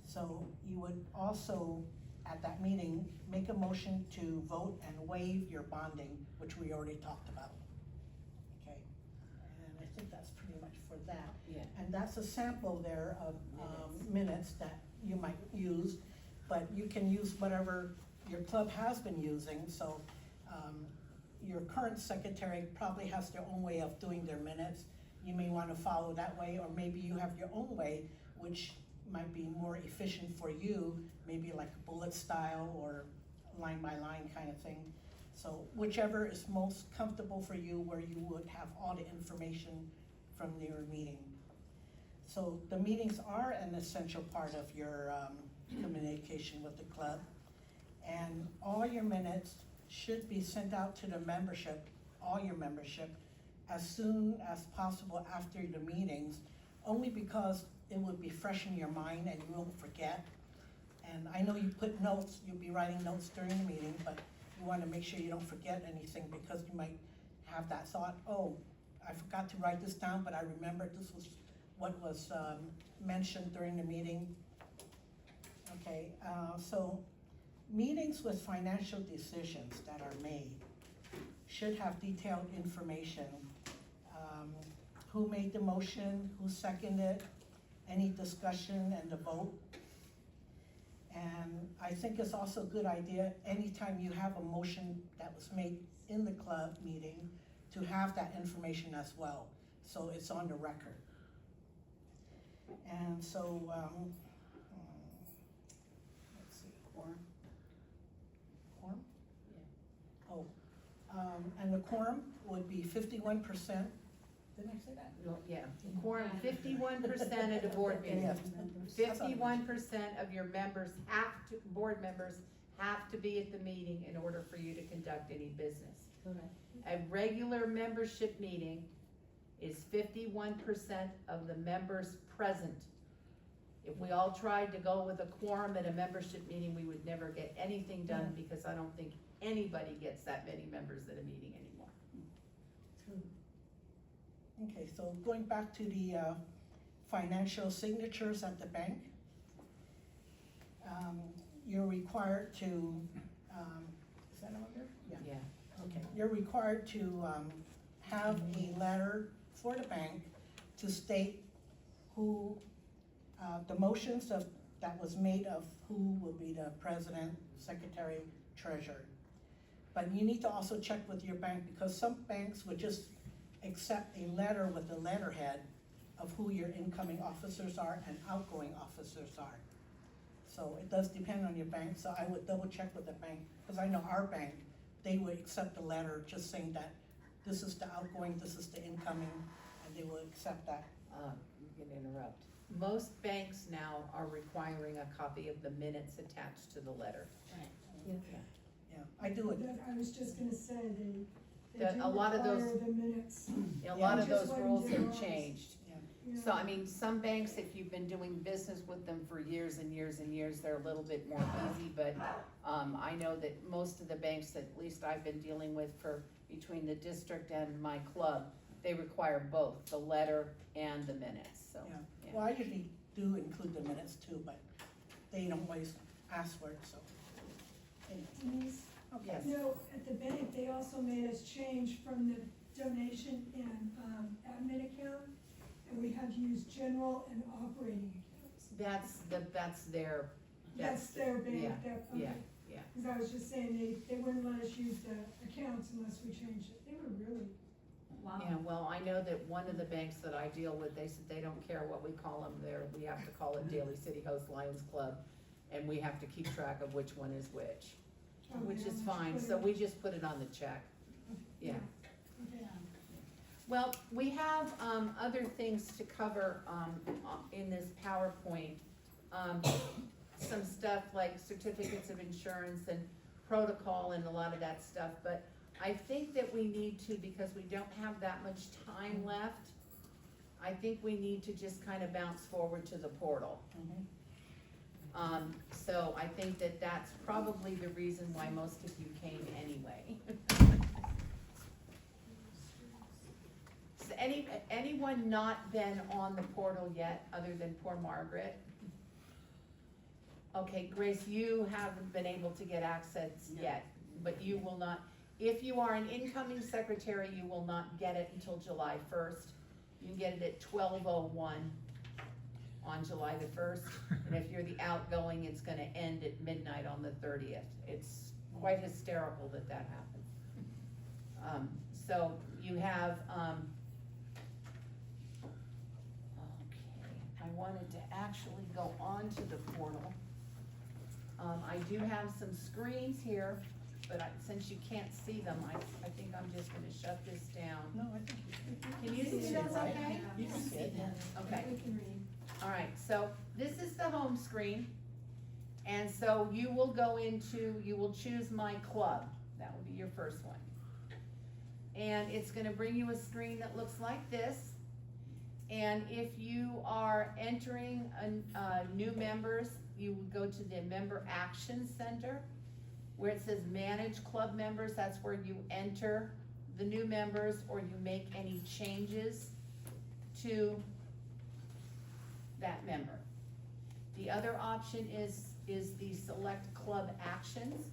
So you would also, at that meeting, make a motion to vote and waive your bonding, which we already talked about. Okay, and I think that's pretty much for that. Yeah. And that's a sample there of minutes that you might use, but you can use whatever your club has been using. So your current secretary probably has their own way of doing their minutes. You may want to follow that way, or maybe you have your own way, which might be more efficient for you, maybe like a bullet style or line by line kind of thing. So whichever is most comfortable for you, where you would have all the information from your meeting. So the meetings are an essential part of your communication with the club. And all your minutes should be sent out to the membership, all your membership, as soon as possible after the meetings, only because it would be fresh in your mind and you won't forget. And I know you put notes, you'll be writing notes during the meeting, but you want to make sure you don't forget anything, because you might have that thought, oh, I forgot to write this down, but I remember this was what was mentioned during the meeting. Okay, so meetings with financial decisions that are made should have detailed information. Who made the motion, who seconded, any discussion and the vote. And I think it's also a good idea, anytime you have a motion that was made in the club meeting, to have that information as well, so it's on the record. And so, let's see, quorum? Yeah. Oh, and the quorum would be 51%. Didn't I say that? Well, yeah, quorum, 51% of the board meeting. 51% of your members board members have to be at the meeting in order for you to conduct any business. A regular membership meeting is 51% of the members present. If we all tried to go with a quorum at a membership meeting, we would never get anything done, because I don't think anybody gets that many members at a meeting anymore. Okay, so going back to the financial signatures at the bank, you're required to, is that on there? Yeah. Okay, you're required to have a letter for the bank to state who, the motions that was made of who will be the president, secretary, treasurer. But you need to also check with your bank, because some banks would just accept a letter with a letterhead of who your incoming officers are and outgoing officers are. So it does depend on your bank, so I would double check with the bank, because I know our bank, they would accept a letter just saying that this is the outgoing, this is the incoming, and they will accept that. You can interrupt. Most banks now are requiring a copy of the minutes attached to the letter. Right. Yeah, I do it. I was just gonna say, they A lot of those, require the minutes. a lot of Just those like rules have generals. changed. Yeah. So, I mean, some banks, if you've been doing business with them for years and years and years, they're a little bit more easy, but, I know that most of the banks that at least I've been dealing with for, between the district and my club, they require both, the letter and the minutes, so. Yeah, well, I usually do include the minutes too, but they don't always ask for it, so. Denise? Okay. You know, at the bank, they also made us change from the donation and admin account, and we have to use general and operating accounts. That's their, That's their bank, yeah, that, yeah, okay. yeah. Cause I was just saying, they wouldn't let us use the accounts unless we changed it. They were really, Yeah, well, I know that one of the banks that I deal with, they said they don't care what we call them, we have to call it Daly City Host Lions Club, and we have to keep track of which one is which, which is fine, so we just put it on the check, yeah. Well, we have, other things to cover, in this PowerPoint. Some stuff like certificates of insurance and protocol and a lot of that stuff, but I think that we need to, because we don't have that much time left, I think we need to just kind of bounce forward to the portal. So I think that that's probably the reason why most of you came anyway. So anyone not been on the portal yet, other than poor Margaret? Okay, Grace, you haven't been able to get access yet, but you will not, if you are an incoming secretary, you will not get it until July 1st. You can get it at 12:01 on July the 1st, and if you're the outgoing, it's gonna end at midnight on the 30th. It's quite hysterical that that happens. So you have, okay, I wanted to actually go onto the portal. I do have some screens here, but since you can't see them, I think I'm just gonna shut this down. No, I think you can. Can you see those okay? You can see it. Okay. We can read. All right, so this is the home screen. And so you will go into, you will choose My Club. That will be your first one. And it's gonna bring you a screen that looks like this. And if you are entering new members, you would go to the Member Action Center where it says Manage Club Members. That's where you enter the new members or you make any changes to that member. The other option is the Select Club Actions,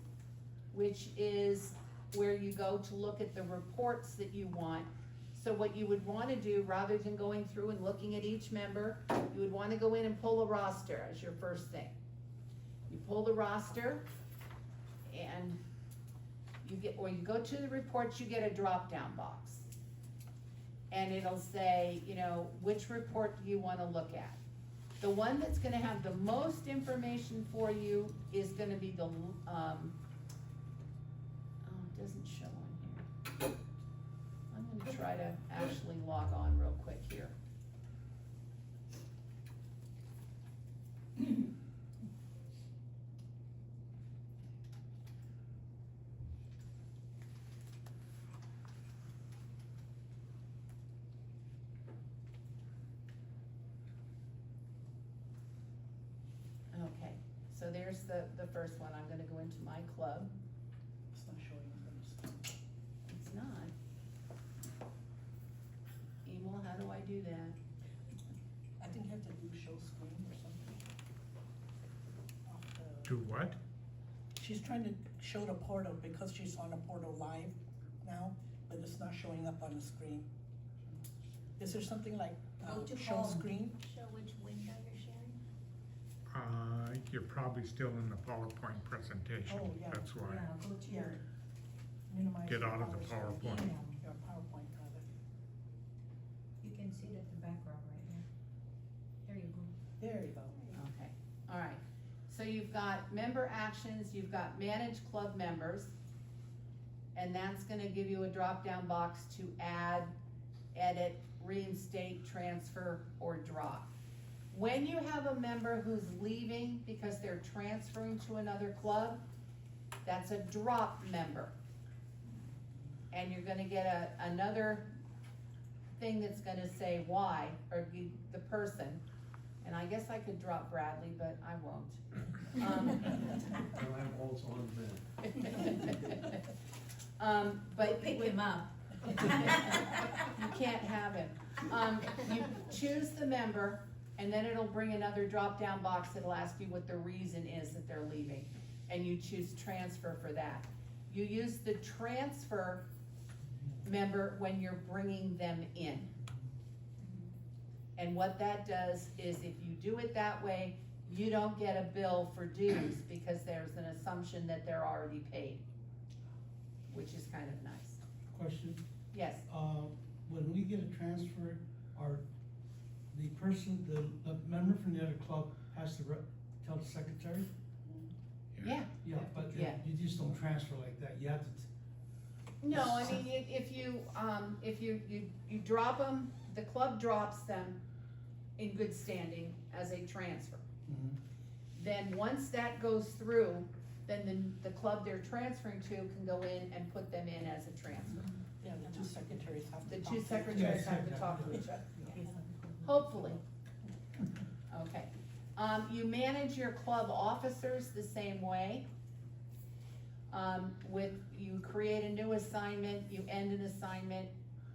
which is where you go to look at the reports that you want. So what you would want to do, rather than going through and looking at each member, you would want to go in and pull a roster as your first thing. You pull the roster and you go to the reports, you get a drop-down box. And it'll say, which report do you want to look at? The one that's gonna have the most information for you is gonna be the, it doesn't show on here. I'm gonna try to actually log on real quick here. Okay, so there's the first one. I'm gonna go into My Club. It's not showing up on the screen. It's not. Emil, how do I do that? I think you have to do show screen or something. Do what? She's trying to show the portal because she's on the portal live now, but it's not showing up on the screen. Is there something like Go to show home. screen? Show which window you're sharing. You're probably still in the PowerPoint presentation, Oh, yeah. that's why. Yeah, go to Yeah. your Minimize. Get out of the PowerPoint. PowerPoint. Your PowerPoint, rather. You can see it at the background right here. There you go. There you go. Okay, all right. So you've got Member Actions, you've got Manage Club Members, and that's gonna give you a drop-down box to add, edit, reinstate, transfer, or drop. When you have a member who's leaving because they're transferring to another club, that's a drop member. And you're gonna get another thing that's gonna say why, or the person. And I guess I could drop Bradley, but I won't. I'll have also on that. But Pick him up. you can't have him. You choose the member, and then it'll bring another drop-down box that'll ask you what the reason is that they're leaving. And you choose transfer for that. You use the transfer member when you're bringing them in. And what that does is if you do it that way, you don't get a bill for dues because there's an assumption that they're already paid, which is kind of nice. Question, Yes, when we get a transfer, are the person, the member from the other club has to tell the secretary? yeah. Yeah, but Yeah. you just don't transfer like that, you have to. No, I mean, if you drop them, the club drops them in good standing as a transfer. Mhm. Then once that goes through, then the club they're transferring to can go in and put them in as a transfer. Yeah, the two secretaries have to The talk two to each secretaries other. have to talk to each other, hopefully. Okay, you manage your club officers the same way. You create a new assignment, you end an assignment,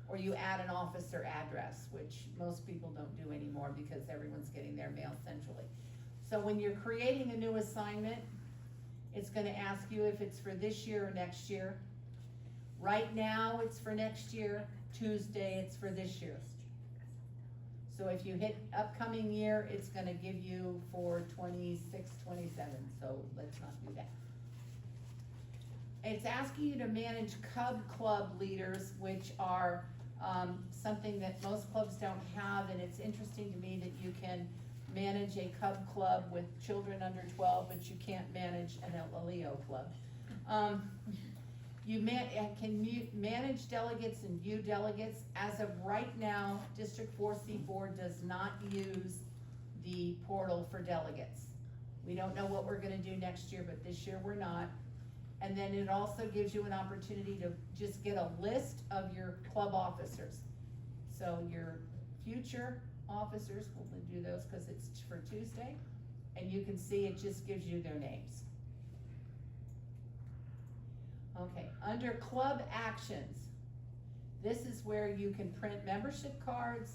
or you add an officer address, which most people don't do anymore because everyone's getting their mail centrally. So when you're creating a new assignment, it's gonna ask you if it's for this year or next year. Right now, it's for next year. Tuesday, it's for this year. So if you hit upcoming year, it's gonna give you for 26, 27, so let's not do that. It's asking you to manage club leaders, which are something that most clubs don't have, and it's interesting to me that you can manage a Cub club with children under 12, but you can't manage a Leo club. You can manage delegates and view delegates. As of right now, District 4C4 does not use the portal for delegates. We don't know what we're gonna do next year, but this year we're not. And then it also gives you an opportunity to just get a list of your club officers. So your future officers, we'll do those because it's for Tuesday, and you can see it just gives you their names. Okay, under club actions, this is where you can print membership cards,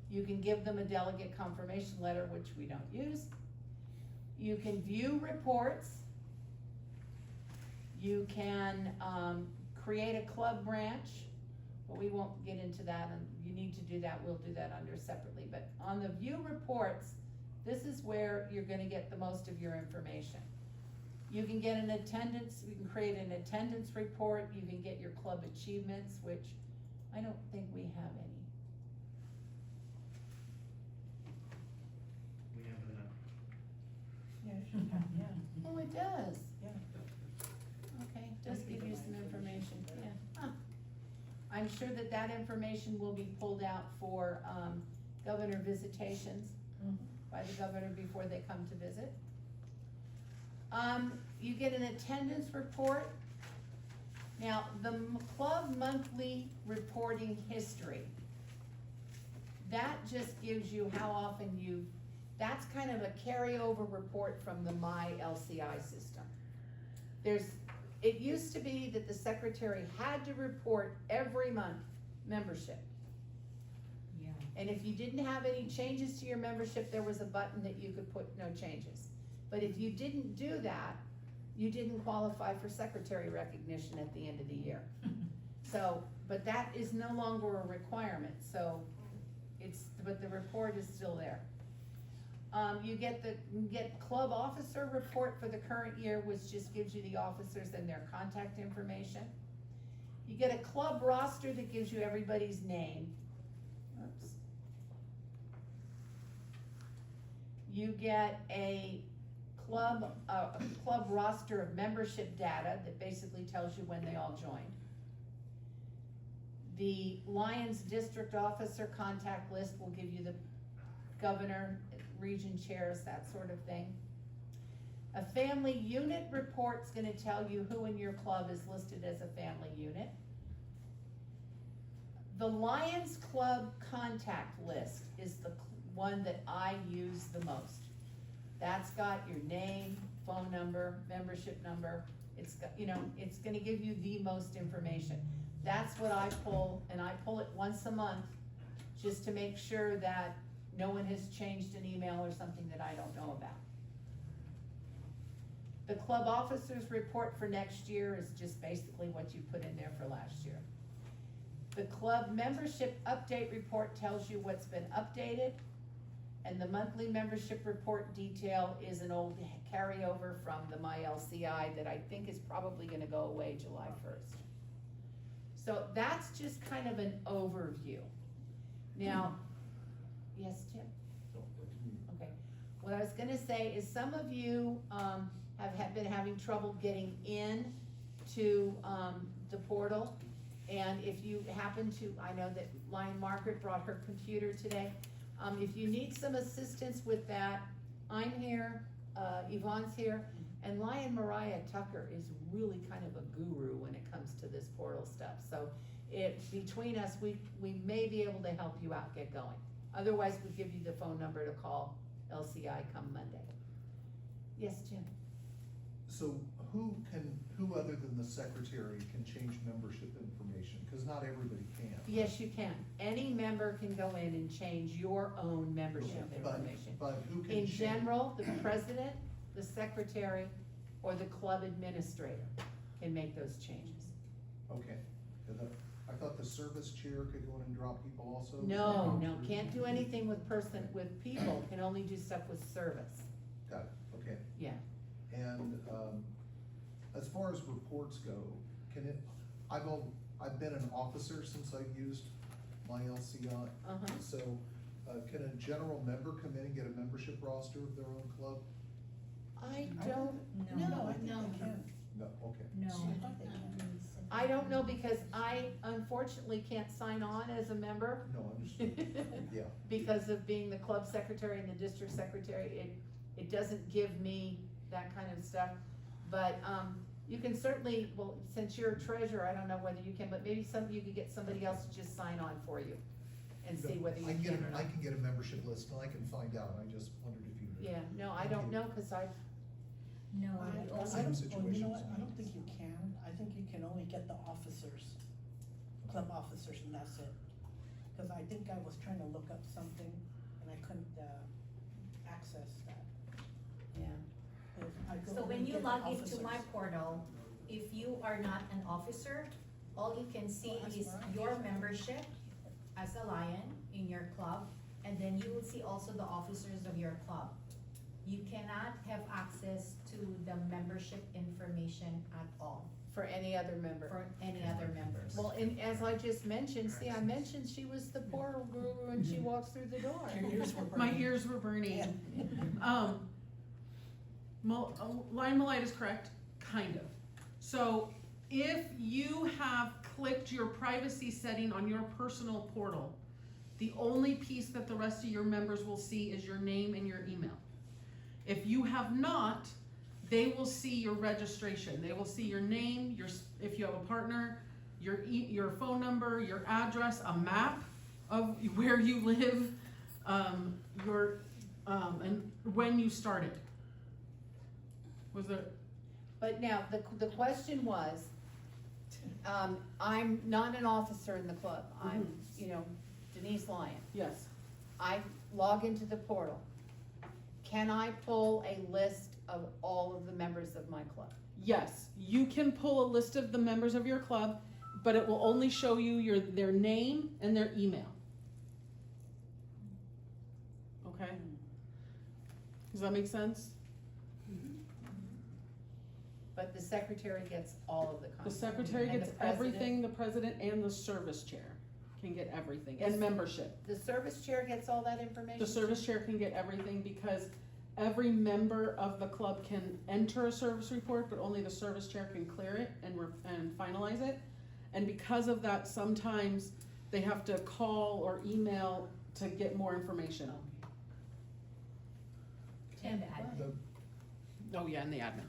you can give them a delegate confirmation letter, which we don't use. You can view reports. You can create a club branch, but we won't get into that, and you need to do that, we'll do that under separately. But on the view reports, this is where you're gonna get the most of your information. You can get an attendance, you can create an attendance report, you can get your club achievements, which I don't think we have any. We have that. Yeah, it should have, yeah. Oh, it does. Yeah. Okay, does give you some information, yeah. Huh. I'm sure that that information will be pulled out for, governor visitations by the governor before they come to visit. You get an attendance report. Now, the club monthly reporting history, that just gives you how often that's kind of a carryover report from the My LCI system. It used to be that the secretary had to report every month membership. Yeah. And if you didn't have any changes to your membership, there was a button that you could put no changes. But if you didn't do that, you didn't qualify for secretary recognition at the end of the year. So, but that is no longer a requirement, so but the report is still there. You get club officer report for the current year, which just gives you the officers and their contact information. You get a club roster that gives you everybody's name. Oops. You get a club roster of membership data that basically tells you when they all joined. The Lions District Officer contact list will give you the governor, region chairs, that sort of thing. A family unit report's gonna tell you who in your club is listed as a family unit. The Lions Club contact list is the one that I use the most. That's got your name, phone number, membership number. It's got, it's gonna give you the most information. That's what I pull, and I pull it once a month just to make sure that no one has changed an email or something that I don't know about. The club officers report for next year is just basically what you put in there for last year. The club membership update report tells you what's been updated, and the monthly membership report detail is an old carryover from the MyLCI that I think is probably gonna go away July 1st. So that's just kind of an overview. Now, yes, Tim? Okay. What I was gonna say is some of you have been having trouble getting in to the portal. And if you happen to, I know that Lion Margaret brought her computer today. If you need some assistance with that, I'm here, Yvonne's here, and Lion Mariah Tucker is really kind of a guru when it comes to this portal stuff. So between us, we may be able to help you out get going. Otherwise, we'll give you the phone number to call LCI come Monday. Yes, Jim? So who other than the secretary can change membership information? Because not everybody can. Yes, you can. Any member can go in and change your own membership information. But who can In change? general, the president, the secretary, or the club administrator can make those changes. Okay. I thought the service chair could go in and drop people also? No, can't do anything with people, can only do stuff with service. Got it, okay. Yeah. And, as far as reports go, I've been an officer since I've used my LCI. Uh-huh. So Can a general member come in and get a membership roster of their own club? I don't No, know. I think they can. No, okay. No. I think they can. I don't know because I unfortunately can't sign on as a member. No, understood. Yeah. Because of being the club secretary and the district secretary, it doesn't give me that kind of stuff. But, you can certainly, well, since you're a treasurer, I don't know whether you can, but maybe you could get somebody else to just sign on for you and see whether you I can or I not. can get a membership list and I can find out. I just wondered if you knew. Yeah, no, I don't know, cause No, I we don't, also, Same oh, you situation know as what, I don't Denise. think you can, I think you can only get the officers, club officers, and that's it. Cause I think I was trying to look up something, and I couldn't, access that. yeah. If I go so and when you get the log into my officers. portal, if you are not an officer, all you can see Oh, that's is right. your membership as a lion in your club, and then you will see also the officers of your club. You cannot have access to the membership information at all For any other member. for any other members. Well, and as I just mentioned, see, I mentioned she was the portal guru and she walks through the door. Your ears were My burning. ears were burning. Lion Malite is correct, kind of. So if you have clicked your privacy setting on your personal portal, the only piece that the rest of your members will see is your name and your email. If you have not, they will see your registration. They will see your name, if you have a partner, your phone number, your address, a map of where you live, and when you started. Was there? But now, the question was, I'm not an officer in the club. I'm, Denise Lyon. Yes. I log into the portal. Can I pull a list of all of the members of my club? Yes, you can pull a list of the members of your club, but it will only show you their name and their email. Okay? Does that make sense? But the secretary gets all of the content. The secretary And gets the president- everything, the president and the service chair can get everything, and membership. The service chair gets all that information? The service chair can get everything because every member of the club can enter a service report, but only the service chair can clear it and finalize it. And because of that, sometimes they have to call or email to get more information. And the admin. Oh yeah, and the admin.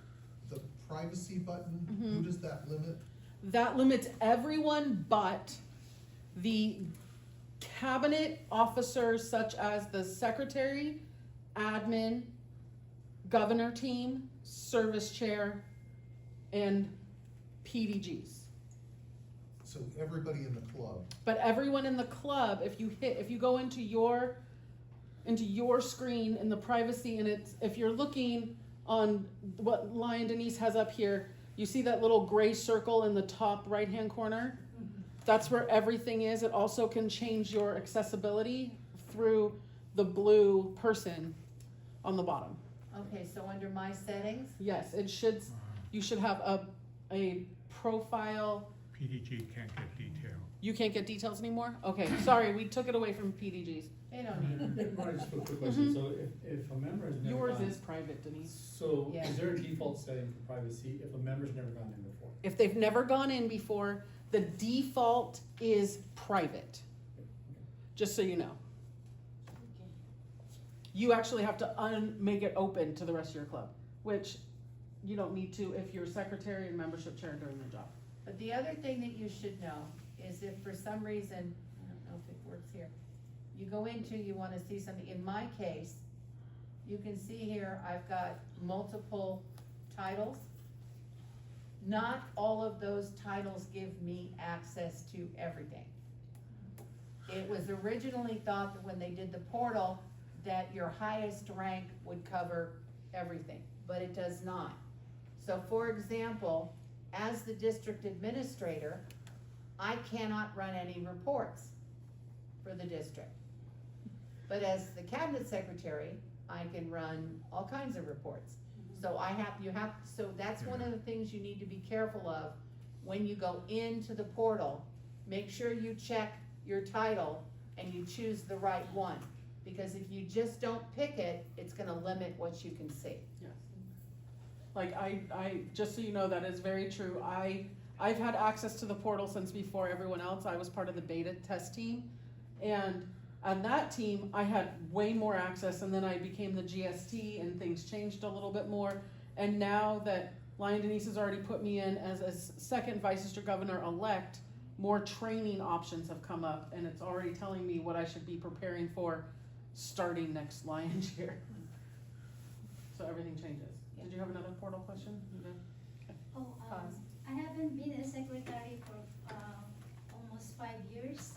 The privacy button, Mhm. who does that limit? That limits everyone but the cabinet officers such as the secretary, admin, governor team, service chair, and PDGs. So everybody in the club. But everyone in the club, if you go into your screen in the privacy, and if you're looking on what Lion Denise has up here, you see that little gray circle in the top right-hand corner? That's where everything is. It also can change your accessibility through the blue person on the bottom. Okay, so under my settings, Yes, you should have a profile. PDG can't get detail. You can't get details anymore? Okay, sorry, we took it away from PDGs. they don't need it. Marty, just a quick question, so if a member has never Yours gone- is private, Denise. So Yeah. is there a default setting for privacy if a member's never gone in before? If they've never gone in before, the default is private, just so you know. You actually have to make it open to the rest of your club, which you don't need to if you're secretary and membership chair during their job. But the other thing that you should know is if for some reason, I don't know if it works here, you go into, you wanna see something, in my case, you can see here, I've got multiple titles. Not all of those titles give me access to everything. It was originally thought that when they did the portal, that your highest rank would cover everything, but it does not. So for example, as the district administrator, I cannot run any reports for the district. But as the cabinet secretary, I can run all kinds of reports. So so that's one of the things you need to be careful of when you go into the portal. Make sure you check your title and you choose the right one. Because if you just don't pick it, it's gonna limit what you can see. Yes. Like I, just so you know, that is very true. I've had access to the portal since before everyone else. I was part of the beta test team. And on that team, I had way more access, and then I became the GST and things changed a little bit more. And now that Lion Denise has already put me in as a second Vice District Governor-elect, more training options have come up, and it's already telling me what I should be preparing for starting next Lion Year. So everything changes. Did you have another portal question? You did? Okay. Oh, I haven't been a secretary for almost 5 years.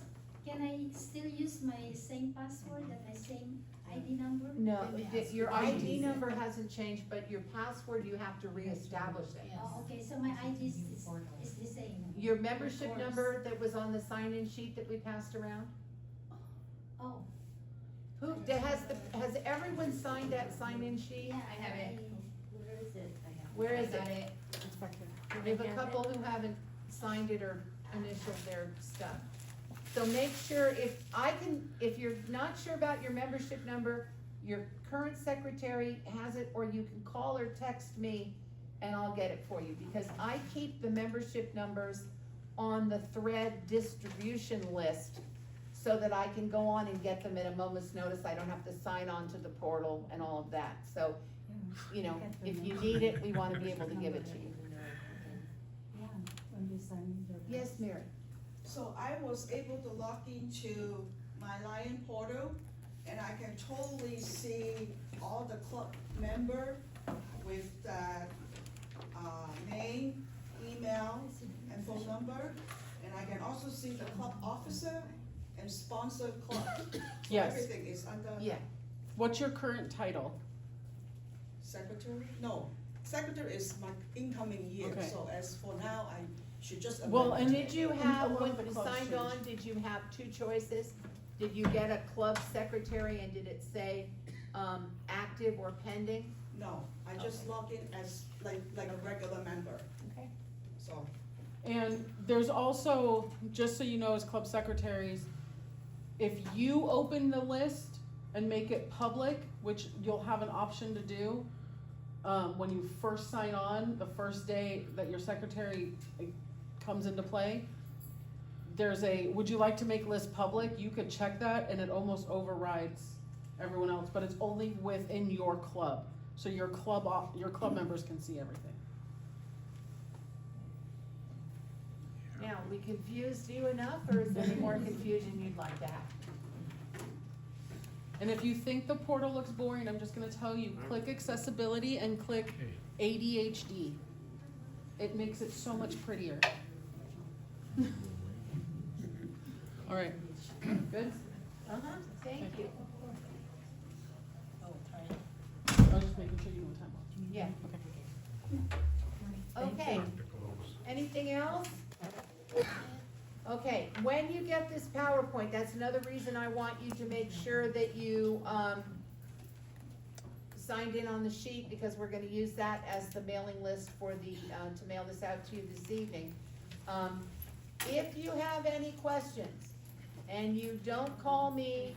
Can I still use my same password and my same ID number? No, your ID number hasn't changed, but your password, you have to reestablish it. Oh, okay, so my ID is the same. Your membership number that was on the sign-in sheet that we passed around? Oh. Has everyone signed that sign-in sheet? Yeah, I have it. Where is it? Where is Got it? It's back here. We have a couple who haven't signed it or initialed their stuff. So make sure, if you're not sure about your membership number, your current secretary has it, or you can call or text me and I'll get it for you, because I keep the membership numbers on the thread distribution list so that I can go on and get them at a moment's notice. I don't have to sign on to the portal and all of that. So, you know, if you need it, we wanna be able to give it to you. Yes, Mary? So I was able to log into my Lion portal, and I can totally see all the club member with that, name, email, and phone number. And I can also see the club officer and sponsor club. So Yes. everything is under. Yeah. What's your current title? Secretary? No, secretary is my incoming year, Okay. so as for now, I should just. Well, amend and it. Did you have, One when of the you clubs signed changed. on, did you have two choices? Did you get a club secretary and did it say, active or pending? No, I just log in as like a regular member, Okay. so. And there's also, just so you know, as club secretaries, if you open the list and make it public, which you'll have an option to do, when you first sign on, the first day that your secretary comes into play, there's a, would you like to make list public? You could check that and it almost overrides everyone else, but it's only within your club. So your club members can see everything. Now, we confused you enough, or is there any more confusion you'd like to have? And if you think the portal looks boring, I'm just gonna tell you, click accessibility and click ADHD. It makes it so much prettier. All right, good? Uh-huh, thank you. I was just making sure you know what time was. Yeah. Okay. Okay, anything else? Okay, when you get this PowerPoint, that's another reason I want you to make sure that you, signed in on the sheet, because we're gonna use that as the mailing list for the, to mail this out to you this evening. If you have any questions, and you don't call me,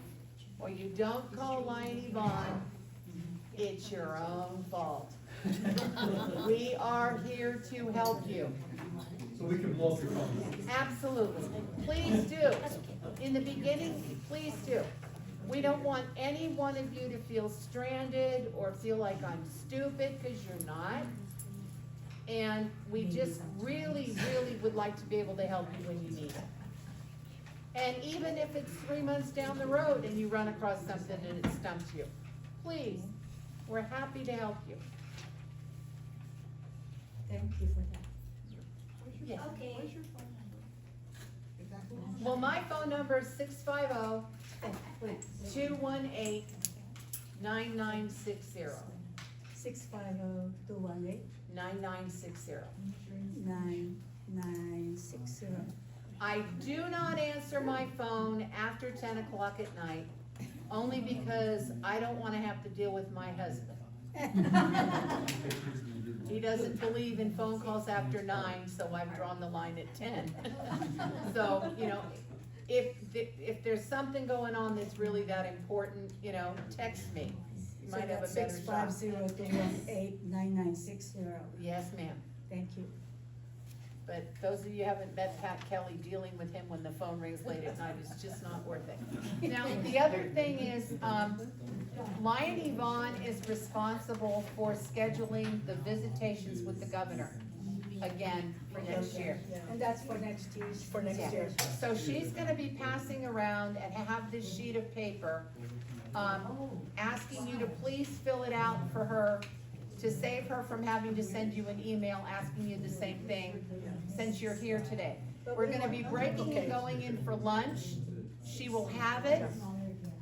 or you don't call Lion Yvonne, it's your own fault. We are here to help you. So we can blow up your phone. Absolutely. Please do. In the beginning, please do. We don't want any one of you to feel stranded or feel like I'm stupid, because you're not. And we just really, really would like to be able to help you when you need it. And even if it's 3 months down the road and you run across something and it stumps you, please, we're happy to help you. Thank you for that. Yes. Okay. Where's your phone number? Well, my phone number is 650-218-9960. 650-218-9960. 9960. I do not answer my phone after 10 o'clock at night, only because I don't want to have to deal with my husband. He doesn't believe in phone calls after 9, so I've drawn the line at 10. So, you know, if there's something going on that's really that important, you know, text me. You might have a better shot. 650-218-9960. Yes, ma'am. Thank you. But those of you who haven't met Pat Kelly, dealing with him when the phone rings late at night is just not worth it. Now, the other thing is, Lion Yvonne is responsible for scheduling the visitations with the governor, again, for next year. And that's for next year. For next year. So she's gonna be passing around and have this sheet of paper, asking you to please fill it out for her, to save her from having to send you an email asking you the same thing, since you're here today. We're gonna be breaking and going in for lunch. She will have it,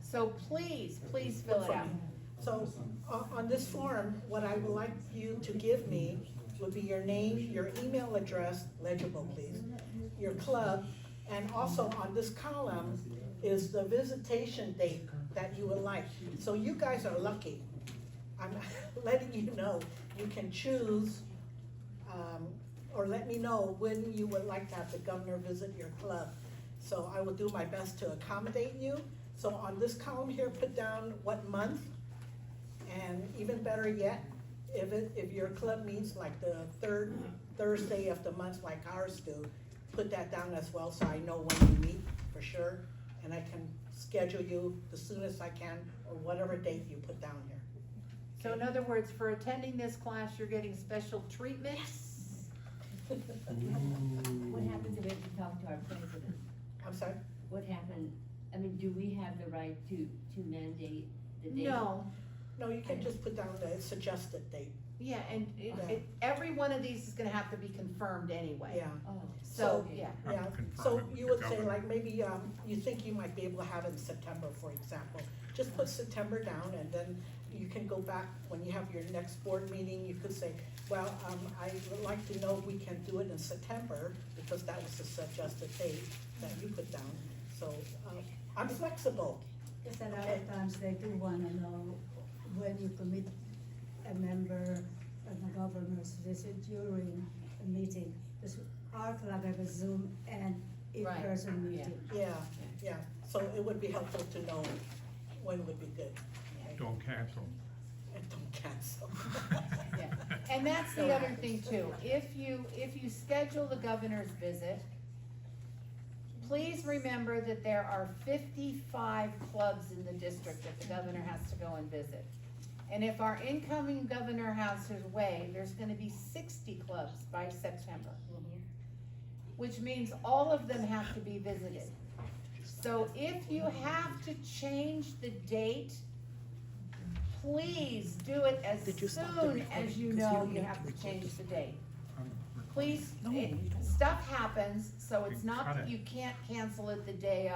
so please fill it out. So, on this form, what I would like you to give me would be your name, your email address, legible please, your club, and also on this column is the visitation date that you would like. So you guys are lucky. I'm letting you know, you can choose, or let me know when you would like to have the governor visit your club. So I will do my best to accommodate you. So on this column here, put down what month, and even better yet, if your club meets like the third Thursday of the month like ours do, put that down as well so I know when you meet for sure, and I can schedule you the soonest I can, or whatever date you put down here. So in other words, for attending this class, you're getting special treatment? What happens if we have to talk to our president? I'm sorry? What happened, I mean, do we have the right to mandate the date? No. No, you can just put down the suggested date. Yeah, and every one of these is gonna have to be confirmed anyway. Yeah. Oh. So, yeah. Yeah, so you would say like maybe, you think you might be able to have it in September, for example. Just put September down, and then you can go back when you have your next board meeting, you could say, well, I would like to know if we can do it in September, because that was the suggested date that you put down. So, I'm flexible. Because a lot of times they do wanna know when you commit a member of the governor's visit during a meeting. Because our club have a Zoom and in-person meeting. Yeah, so it would be helpful to know when would be good. Don't cancel. And don't cancel. Yeah, and that's the other thing too, if you schedule the governor's visit, please remember that there are 55 clubs in the district that the governor has to go and visit. And if our incoming governor has his way, there's gonna be 60 clubs by September. Which means all of them have to be visited. So if you have to change the date, please do it as soon as you know you have to change the date. Please, stuff happens, so it's not that you can't cancel it the day of.